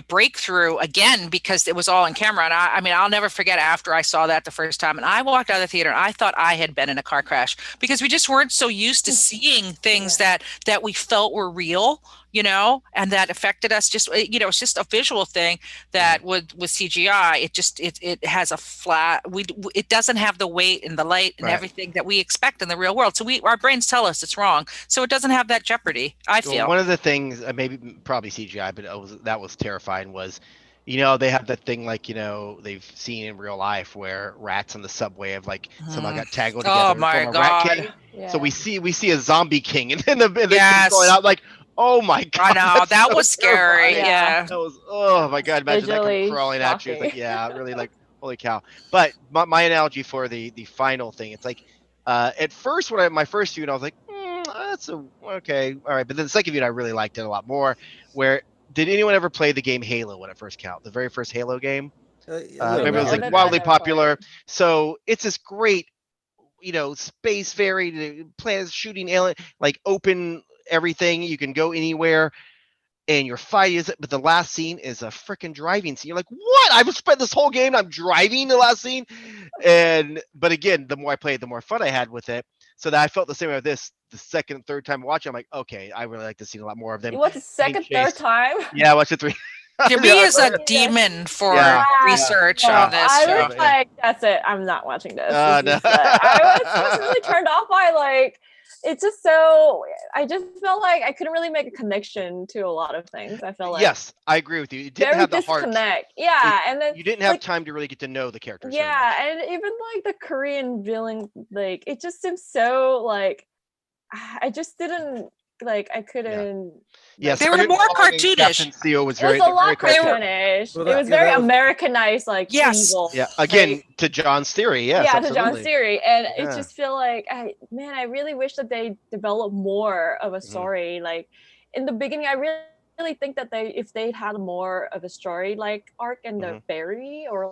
breakthrough again, because it was all in camera. And I mean, I'll never forget after I saw that the first time, and I walked out of the theater and I thought I had been in a car crash because we just weren't so used to seeing things that we felt were real, and that affected us. Just it's just a visual thing that with CGI, it has a flat. It doesn't have the weight and the light and everything that we expect in the real world. So our brains tell us it's wrong. So it doesn't have that jeopardy. I feel one of the things, probably CGI, but that was terrifying. Was they have that thing like they've seen in real life where rats in the subway have like somehow got tangled together. Oh my God! Rat king. Yeah. So we see a zombie king, and then the going out like. Oh my God! I know that was scary. Yeah, that was. Oh my God! Imagine that crawling at you. It's like, really like holy cow. But my analogy for the final thing, it's like at first when my first view, I was like, that's okay, all right. But then the second view, I really liked it a lot more. Where did anyone ever play the game Halo when it first came out? The very first Halo game. Remember it was like wildly popular. So it's this great, space varied planets shooting alien, like open. Everything, you can go anywhere, and your fight is, but the last scene is a freaking driving scene. You're like, what? I've spent this whole game, I'm driving the last scene. But again, the more I played, the more fun I had with it. So that I felt the same way with this. The second and third time watching, I'm like, okay, I really like to see a lot more of them. You watched the second, third time? Yeah, I watched it 3. Jimmy is a demon for research on this. I was like, that's it. I'm not watching this. No. I was really turned off by it's just so, I just felt like I couldn't really make a connection to a lot of things. I felt like, yes, I agree with you. It didn't have the disconnect. Yeah, and then you didn't have time to really get to know the characters. Yeah, and even like the Korean villain, like it just seems so like I just didn't I couldn't. Yes, they were more cartoonish. Theo was it was a lot cartoonish. It was very Americanized, evil. Yeah, again, to John's theory. Yes, yeah, to John's theory, and it just feel like I really wish that they developed more of a story. Like in the beginning, I really think that if they had more of a story arc in the berry or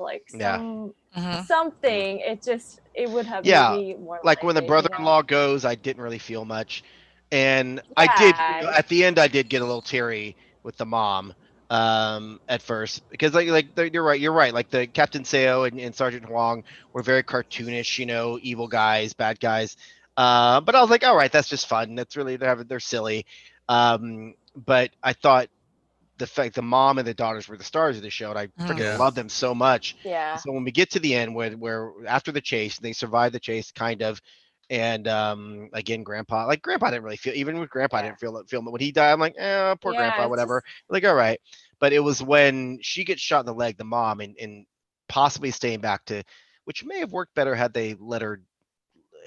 something, it would have maybe more. Like when the brother-in-law goes, I didn't really feel much. And I did at the end. I did get a little teary with the mom at first because you're right. Like the Captain Seo and Sergeant Huang were very cartoonish, evil guys, bad guys. But I was like, all right, that's just fun. That's really they're silly. But I thought the fact the mom and the daughters were the stars of the show, and I freaking love them so much. Yeah. So when we get to the end, where after the chase, they survive the chase, kind of. And again, grandpa didn't really feel, even with grandpa, I didn't feel when he died. I'm like, poor grandpa, whatever. Like, all right. But it was when she gets shot in the leg, the mom, and possibly staying back to, which may have worked better had they let her,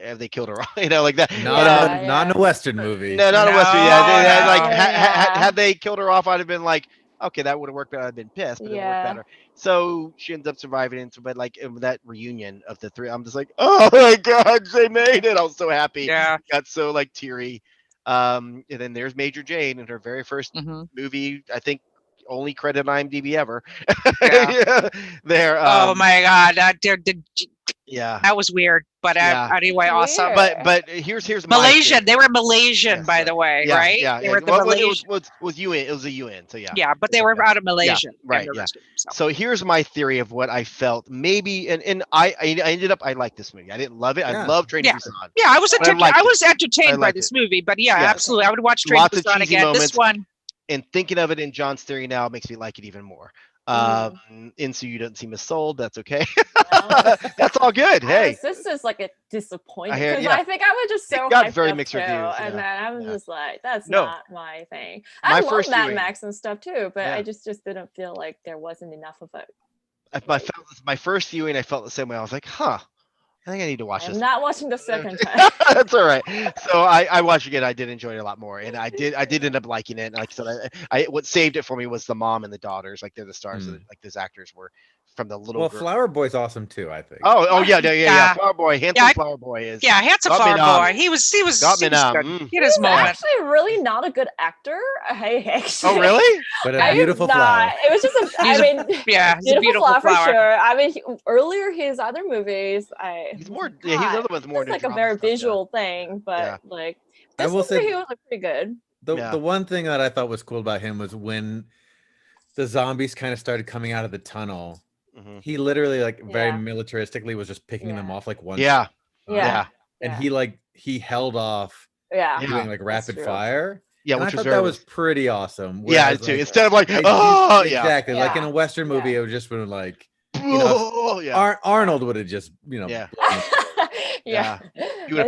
have they killed her, like that. Not in a Western movie. No, not a Western. Yeah, had they killed her off, I'd have been like, okay, that would have worked better. I'd been pissed, but it worked better. So she ends up surviving it. But that reunion of the three, I'm just like, oh my God, they made it. I was so happy. Yeah. Got so teary. And then there's Major Jane in her very first movie, I think only credit on IMDb ever. There. Oh my God. Yeah, that was weird, but anyway, awesome. But here's Malaysian. They were Malaysian, by the way, right? Yeah, they were it was UN. It was a UN. So yeah. Yeah, but they were out of Malaysia. Yeah, right. Yeah. So here's my theory of what I felt. Maybe, and I ended up. I liked this movie. I didn't love it. I love Train to Busan. Yeah, I was entertained by this movie. But absolutely, I would watch Train to Busan again. Moments, this one. And thinking of it in John's theory now makes me like it even more. Eunsoo, you don't seem as sold. That's okay. That's all good. Hey, this is like a disappointment because I think I was just so got very mixed reviews, and then I was just like, that's not my thing. I love Mad Max and stuff too, but I just didn't feel like there wasn't enough of it. my first viewing, I felt the same way. I was like, huh. I think I need to watch I'm this. not watching the second time. That's all right. So I watched it again. I did enjoy it a lot more, and I did end up liking it. And like I said, what saved it for me was the mom and the daughters. Like they're the stars. Of like those actors were from the little. Well, girl. Flower Boy's awesome too. I think. Oh yeah. Flower Boy, handsome Flower Boy is. Handsome Flower Boy. He was good. He had his moment. Actually really not a good actor. Oh really? But a beautiful flower. It was just he's a beautiful flower. For sure. I mean, earlier his other movies, he's more. Yeah, he's other one's more. It's like a very visual thing, but like I will say he was pretty good. The one thing that I thought was cool about him was when the zombies kind of started coming out of the tunnel. He literally like very militaristically was just picking them off like one. Yeah. And he held off. Doing like rapid fire. Yeah, and which I thought that was pretty awesome. Whereas, too. Like, instead of like, exactly. Like in a Western movie, it would just been like, Arnold would have just, you would have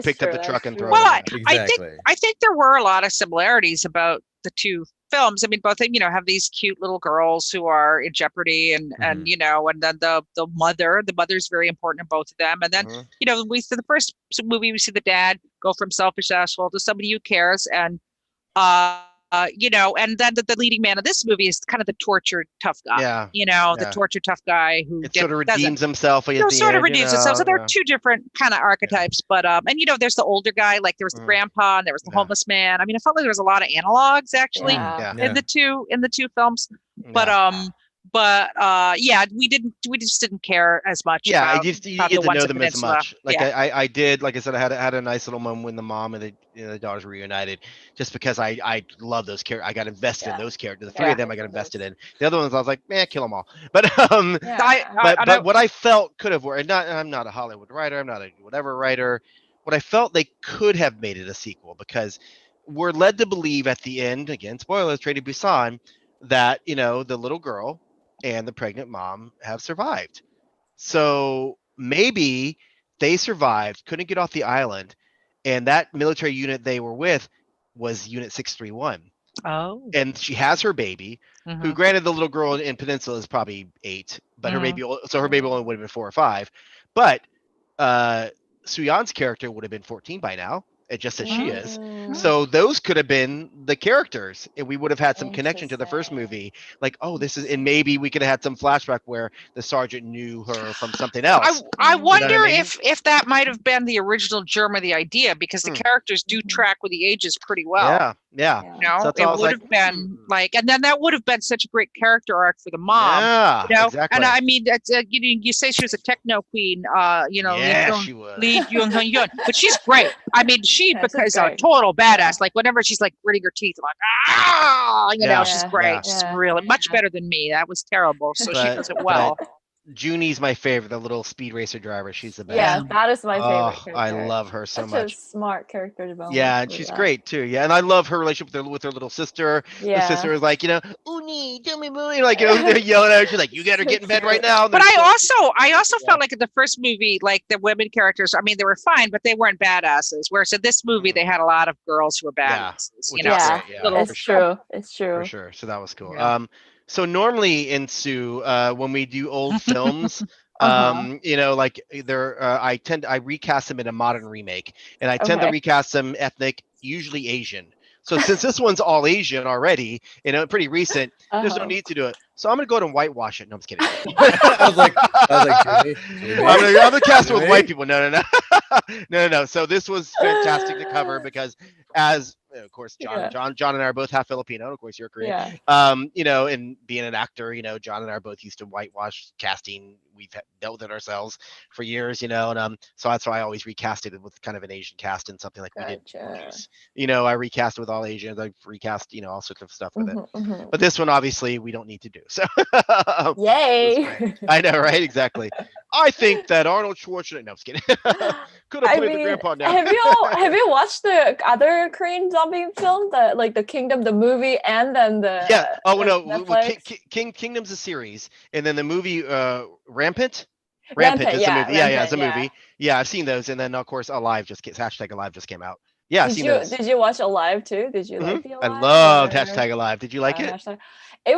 picked up the truck and thrown it. Well, I think there were a lot of similarities about the two films. I mean, both of them, have these cute little girls who are in jeopardy, and and then the mother's very important in both of them. And then we see the first movie, we see the dad go from selfish asshole to somebody who cares, and and then the leading man of this movie is kind of the tortured tough guy. The tortured tough guy who sort of redeems himself. Sort of redeems himself. So there are two different kind of archetypes. But there's the older guy, like there was the grandpa, and there was the homeless man. I mean, I felt like there was a lot of analogs actually in the two films. But we just didn't care as much. You get to know them as much. Like I did, like I said, I had a nice little moment when the mom and the daughters were reunited, just because I love those characters. I got invested in those characters. The three of them I got invested in. The other ones I was like, man, kill them all. But but what I felt could have worked. I'm not a Hollywood writer. I'm not a whatever writer. What I felt they could have made it a sequel, because we're led to believe at the end, again, spoilers, Train to Busan, that the little girl and the pregnant mom have survived. So maybe they survived, couldn't get off the island, and that military unit they were with was Unit 631. Oh. And she has her baby, who, granted, the little girl in Peninsula is probably 8, but her baby only would have been 4 or 5. But Soo-yeon's character would have been 14 by now, just as she is. So those could have been the characters, and we would have had some connection to the first movie. Like, and maybe we could have had some flashback where the sergeant knew her from something else. I wonder if that might have been the original germ of the idea, because the characters do track with the ages pretty well. Yeah. So it would have been like, and then that would have been such a great character arc for the mom. Yeah, exactly. And I mean, you say she was a techno queen, she was. Lee Yeon, but she's great. I mean, she becomes a total badass. Like whenever she's like gritting her teeth, like she's great. She's really much better than me. That was terrible. So she does it well. Junie's my favorite, the little speed racer driver. She's the best. Yeah, that is my favorite character. I love her so much. Such a smart character development. Yeah, and she's great too. Yeah, and I love her relationship with her little sister. Yeah. The sister is like, Uni, tell me, like, they're yelling at her. She's like, you got to get in bed right now. But I also felt like in the first movie, like the women characters, I mean, they were fine, but they weren't badasses. Whereas in this movie, they had a lot of girls who were badasses. It's true. It's true. For sure. So that was cool. Yeah. So normally in Sue, when we do old films, like I recast them in a modern remake, and I tend to recast them ethnic, usually Asian. So since this one's all Asian already, pretty recent, there's no need to do it. So I'm gonna go ahead and whitewash it. No, I'm just kidding. I was like, I'm gonna cast it with white people. No. So this was fantastic to cover, because as of course, John and I are both half Filipino. Of course, you're Korean. And being an actor, John and I are both used to whitewash casting. We've dealt with it ourselves for years, and so that's why I always recast it with kind of an Asian cast and something like we did. I recast it with all Asians. I recast, all sorts of stuff with it. But this one, obviously, we don't need to do. So, yay! I know, right? Exactly. I think that Arnold Schwarzenegger. No, I'm just kidding. Could have played the grandpa now. Have you watched the other Korean zombie film, the Kingdom, the movie, and then the Kingdom's a series, and then the movie Rampant is a movie. It's a movie. Yeah, I've seen those, and then of course Alive #Alive just came out. Yeah, I've seen those. Did you watch Alive too? Did you like the Alive? I loved #Alive. Did you like it? It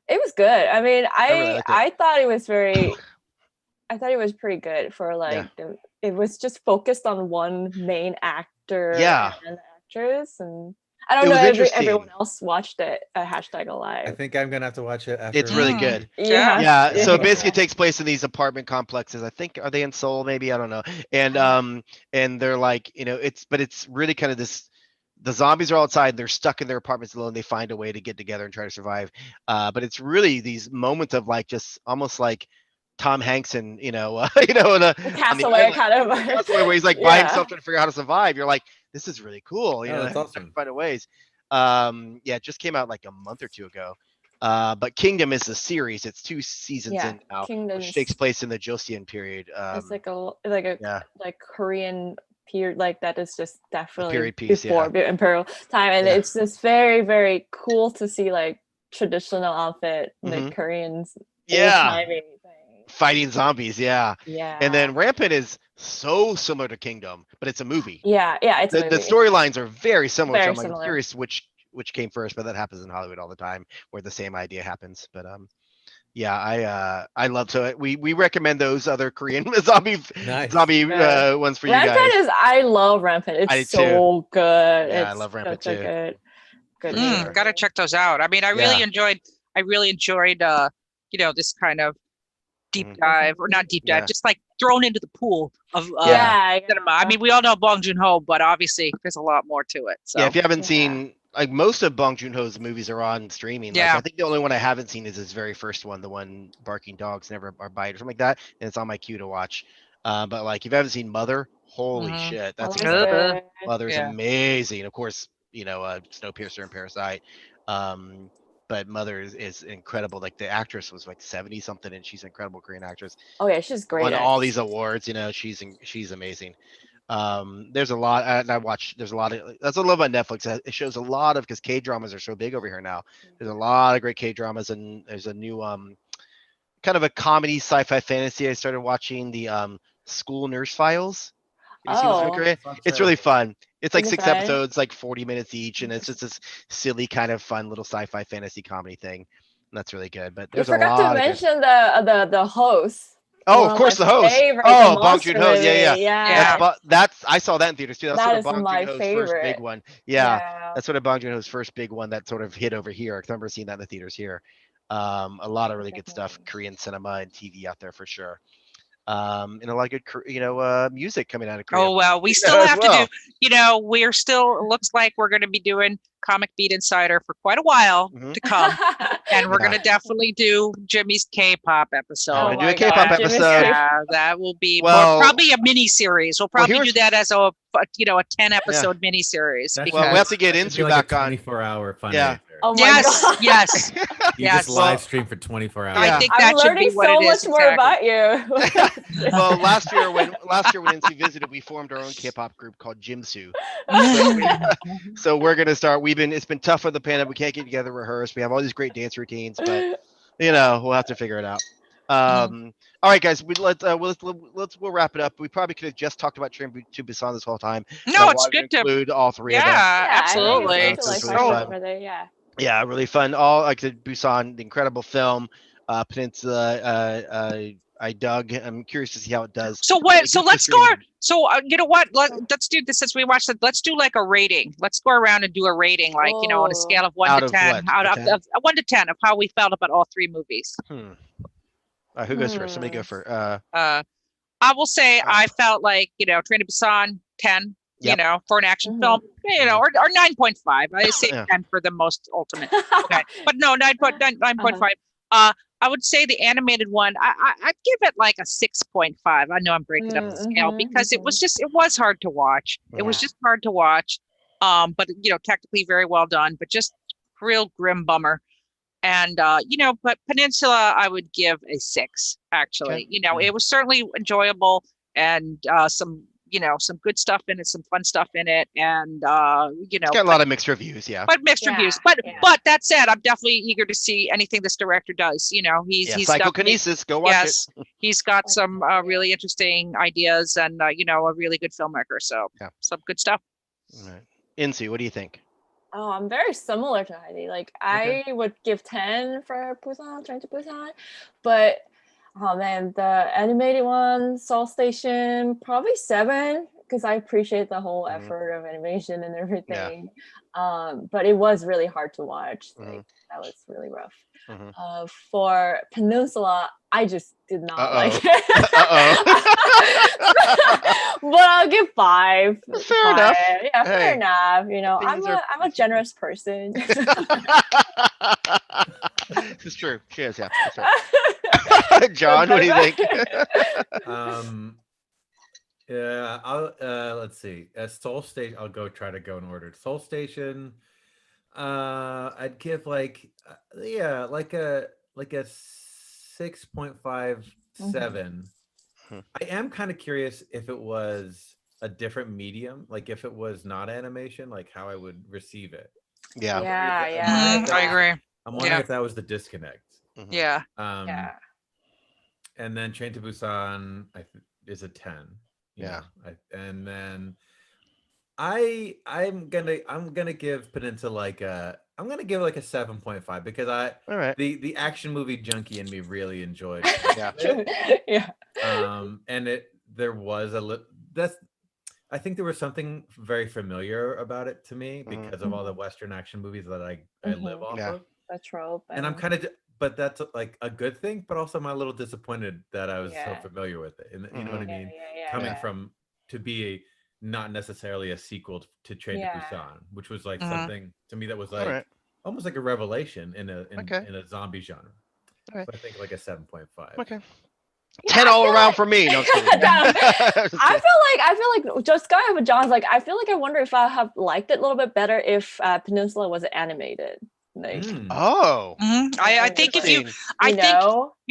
It was good. I mean, really liked it. I thought it was very. I thought it was pretty good for like it was just focused on one main actor and actress, and I don't know if everyone else watched it. #alive. I think I'm gonna have to watch it after. It's really good. Yeah. So basically, it takes place in these apartment complexes. I think are they in Seoul? Maybe I don't know. And they're like, you know, it's really kind of this. The zombies are all outside. They're stuck in their apartments alone. They find a way to get together and try to survive. But it's really these moments of like just almost like Tom Hanks and in a Castaway kind of Castaway where he's like by himself trying to figure out how to survive. You're like, this is really cool. You know, that's awesome. Find ways. It just came out like a month or two ago. But Kingdom is a series. It's 2 seasons in now. Which takes place in the Joseon period. It's like a Korean period, like that is just definitely period piece, before imperial time, and it's just very, very cool to see like traditional outfit, the Koreans. Fighting zombies, and then Rampant is so similar to Kingdom, but it's a movie. It's the storylines are very similar. So I'm curious which came first, but that happens in Hollywood all the time, where the same idea happens. But I love to. We recommend those other Korean zombie ones for you guys. Rampant I love Rampant. It's so good. Yeah, I love Rampant too. Good. Gotta check those out. I mean, I really enjoyed this kind of deep dive, or not deep dive, just like thrown into the pool of cinema. I mean, we all know Bong Joon-ho, but obviously there's a lot more to it. So if you haven't seen, like, most of Bong Joon-ho's movies are on streaming. Like, I think the only one I haven't seen is his very first one, the one Barking Dogs Never Are Bite or something like that, and it's on my queue to watch. But like, if you haven't seen Mother, holy shit, that's incredible. Mother's amazing. Of course, Snowpiercer and Parasite. But Mother is incredible. Like, the actress was like 70 something, and she's an incredible Korean actress. Oh yeah, she's great. Won all these awards. She's amazing. There's a lot, and there's a lot of, that's what I love about Netflix. It shows a lot of, because K-dramas are so big over here now. There's a lot of great K-dramas, and there's a new kind of a comedy sci-fi fantasy I started watching, the School Nurse Files. It's really fun. It's like 6 episodes, like 40 minutes each, and it's just this silly kind of fun little sci-fi fantasy comedy thing. And that's really good. But there's a lot. You forgot to mention the host. Oh, of course, the host. Bong Joon-ho. Yeah. I saw that in theaters too. That's sort of Bong Joon-ho's first big one. That's sort of Bong Joon-ho's first big one that sort of hit over here. I remember seeing that in the theaters here. A lot of really good stuff, Korean cinema and TV out there for sure. And a lot of good, music coming out of Korea. Oh, well, we still have to do, we're still, looks like we're going to be doing Comic Beat Insider for quite a while to come. And we're going to definitely do Jimmy's K-pop episode. Do a K-pop episode. Yeah, that will be probably a mini series. We'll probably do that as a 10 episode mini series. We have to get into like back on 24-hour fun day. Oh my God. Yes. You just live stream for 24 hours. I think that should be what it is. I'm learning so much more about you. Well, last year when NC visited, we formed our own K-pop group called Jimsoo. So we're gonna start. It's been tough for the pandemic. We can't get together, rehearse. We have all these great dance routines, but we'll have to figure it out. All right, guys, we'll wrap it up. We probably could have just talked about Train to Busan this whole time. No, it's good to include all three of them. Yeah, absolutely. It's really fun. Yeah, really fun. All like the Busan, the incredible film, Peninsula. I dug. I'm curious to see how it does. So let's go. So you know what? Let's do this since we watched it. Let's do like a rating. Let's go around and do a rating, like on a scale of 1 to 10. Out of 1 to 10 of how we felt about all 3 movies. Who goes first? Somebody go first. I will say I felt like Train to Busan 10. Yep. For an action film, or 9.5. I say 10 for the most ultimate. Okay, but no, 9.5. I would say the animated one, I'd give it like a 6.5. I know I'm breaking up the scale because it was hard to watch. It was just hard to watch. But technically very well done, but just real grim bummer. And but Peninsula, I would give a 6. Actually, it was certainly enjoyable, and some good stuff in it, some fun stuff in it, and it's got a lot of mixed reviews, but mixed reviews. But that said, I'm definitely eager to see anything this director does. He's Psychokinesis, go watch it. He's got some really interesting ideas, and a really good filmmaker. So some good stuff. All right. Eunsoo, what do you think? Oh, I'm very similar to Heidi. Like I would give 10 for Busan, Train to Busan, but oh man, the animated one, Seoul Station, probably 7 because I appreciate the whole effort of animation and everything. But it was really hard to watch. Like that was really rough. For Peninsula, I just did not like it. But I'll give 5. Fair enough. Yeah, fair enough. You know, I'm a generous person. It's true. She is, yeah. Right. John, what do you think? Yeah, I'll let's see. Seoul Station, I'll try to go in order. Seoul Station, I'd give like like a 6.57. I am kind of curious if it was a different medium, like if it was not animation, like how I would receive it. Yeah. I agree. I'm wondering if that was the disconnect. Yeah. And then Train to Busan is a 10. Yeah. And then I'm gonna give Peninsula like a 7.5 because the action movie junkie in me really enjoyed it. Yeah. And there was I think there was something very familiar about it to me because of all the Western action movies that I live off of. A trope. And I'm kind of, but that's like a good thing, but also I'm a little disappointed that I was so familiar with it. And you know what I mean? Coming from to be not necessarily a sequel to Train to Busan, which was like something to me that was like almost like a revelation in a zombie genre. So I think like a 7.5. Okay. 10 all around for me. No, I feel like just going with John's, like I feel like I wonder if I have liked it a little bit better if Peninsula was animated. Like, I think if you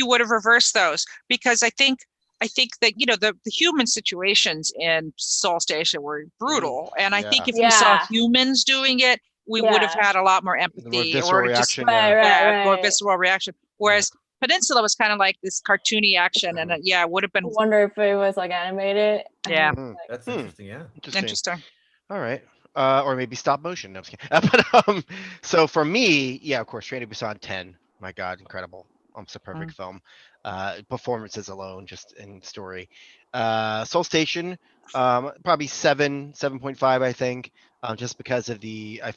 would have reversed those, because I think that the human situations in Seoul Station were brutal, and I think if we saw humans doing it, we would have had a lot more empathy, more visceral reaction, more visceral reaction. Whereas Peninsula was kind of like this cartoony action, and it would have been. I wonder if it was like animated. Yeah, that's interesting. Yeah, interesting. All right. Or maybe stop motion. No, I'm just kidding. So for me, of course, Train to Busan 10. My God, incredible. It's a perfect film. Performances alone, just in story. Seoul Station, probably 7.5, I think. Just because of I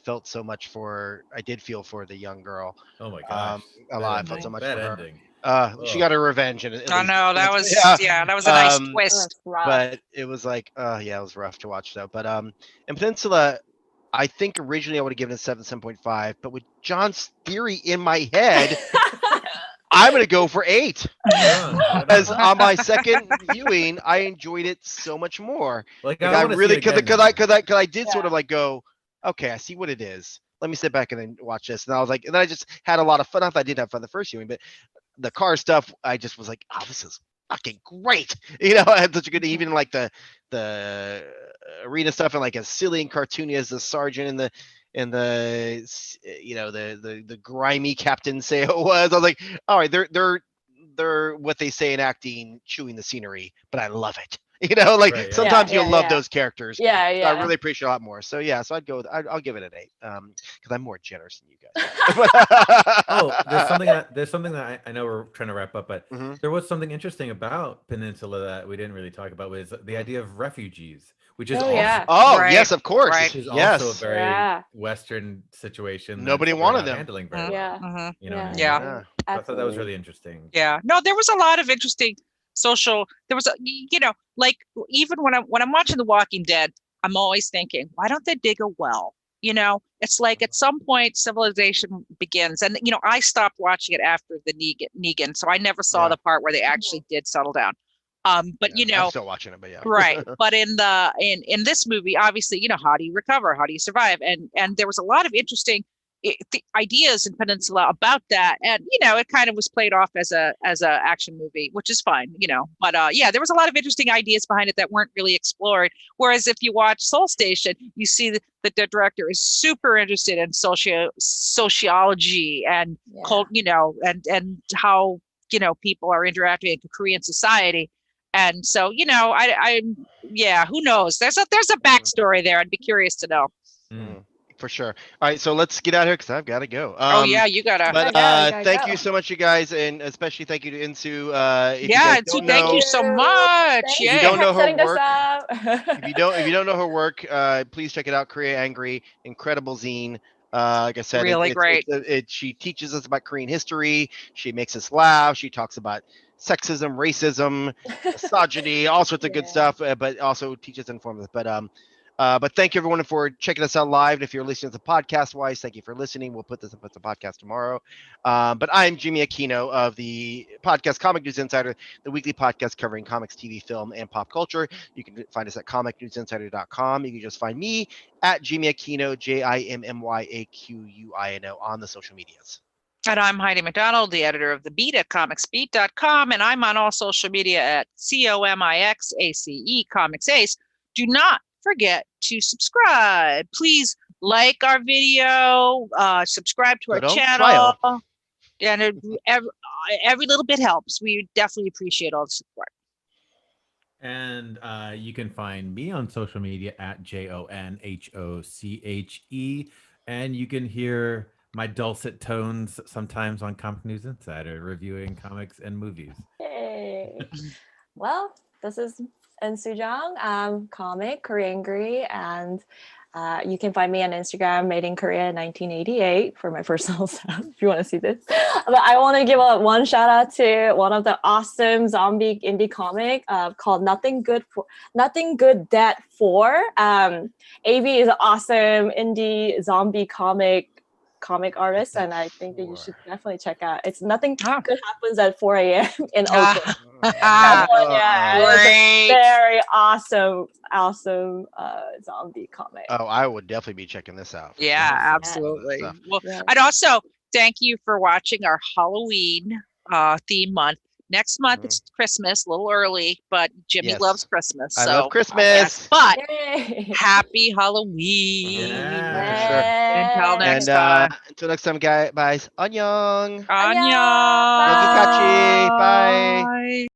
did feel for the young girl. Oh my gosh. A lot. I felt so much for her. Ending. She got her revenge. No, that was that was a nice twist. But it was like, it was rough to watch though. But in Peninsula, I think originally I would have given it 7.5. But with John's theory in my head, I'm gonna go for 8. Because on my second viewing, I enjoyed it so much more. Like I really because I did sort of like go, okay, I see what it is. Let me sit back and then watch this. And I was like, and then I just had a lot of fun. Not that I didn't have fun the first viewing, but the car stuff, I just was like, oh, this is fucking great. I had such a good, even like the arena stuff and like as silly and cartoony as the sergeant and the grimy Captain Seo was. I was like, all right, they're what they say in acting, chewing the scenery, but I love it. Sometimes you'll love those characters. Yeah. I really appreciate a lot more. So so I'll give it an 8. Because I'm more generous than you guys. There's something that I know we're trying to wrap up, but there was something interesting about Peninsula that we didn't really talk about, was the idea of refugees, which is yes, of course. Which is also a very Western situation. Nobody wanted them handling very well. I thought that was really interesting. Yeah. No, there was a lot of interesting social. There was like even when I'm watching The Walking Dead, I'm always thinking, why don't they dig a well? It's like at some point civilization begins, and I stopped watching it after the Negan, so I never saw the part where they actually did settle down. But I'm still watching it, but right. But in this movie, obviously, how do you recover? How do you survive? And there was a lot of interesting ideas in Peninsula about that, and it kind of was played off as a action movie, which is fine, but there was a lot of interesting ideas behind it that weren't really explored. Whereas if you watch Seoul Station, you see that the director is super interested in sociology and cult, and how people are interacting in Korean society. And so who knows, there's a backstory there. I'd be curious to know. For sure. All right, so let's get out of here because I've got to go. Oh yeah, you gotta. But gotta thank go. you so much, you guys, and especially thank you to Eunsoo. If you Yeah, guys don't thank know, you so much. Thank If you you Yeah. don't for know her setting this work, up. if you don't know her work, please check it out. Koreangry, incredible zine. Like I said, Really great. she teaches us about Korean history. She makes us laugh. She talks about sexism, racism, misogyny, all sorts of good Yeah. stuff, but also teaches and informs us. But thank you everyone for checking us out live. And if you're listening to the podcast wise, thank you for listening. We'll put this up as a podcast tomorrow. But I'm Jimmy Aquino of the podcast Comic News Insider, the weekly podcast covering comics, TV, film, and pop culture. You can find us at comicnewsinsider.com. You can just find me at Jimmy Aquino, JIMMYAQUINO on the social medias. And I'm Heidi MacDonald, the editor of The Beat at comicsbeat.com, and I'm on all social media at COMIXACE, Comics Ace. Do not forget to subscribe. Please like our video, subscribe to our channel. And every little bit helps. We definitely appreciate all the support. And you can find me on social media at JONHOCHE. And you can hear my dulcet tones sometimes on Comic News Insider, reviewing comics and movies. Yay. Well, this is Eunsoo Jeong, comic, Koreangry, and you can find me on Instagram, Made in Korea 1988 for my personal stuff, if you want to see this. But I want to give one shout out to one of the awesome zombie indie comic called Nothing Good Dead 4. AB is an awesome indie zombie comic artist, and I think that you should definitely check out. It's Nothing Good Happens at 4 a.m. in Oakland. It's a very awesome zombie comic. Oh, I would definitely be checking this out. Yeah, absolutely. Well, I'd also thank you for watching our Halloween theme month. Next month it's Christmas, a little early, but Jimmy loves Christmas. I love Christmas. But Yay. Happy Halloween. Yeah. Until next time. Until next time, guys. Annyeong. Annyeong. Yonggi Kachi. Bye. Bye.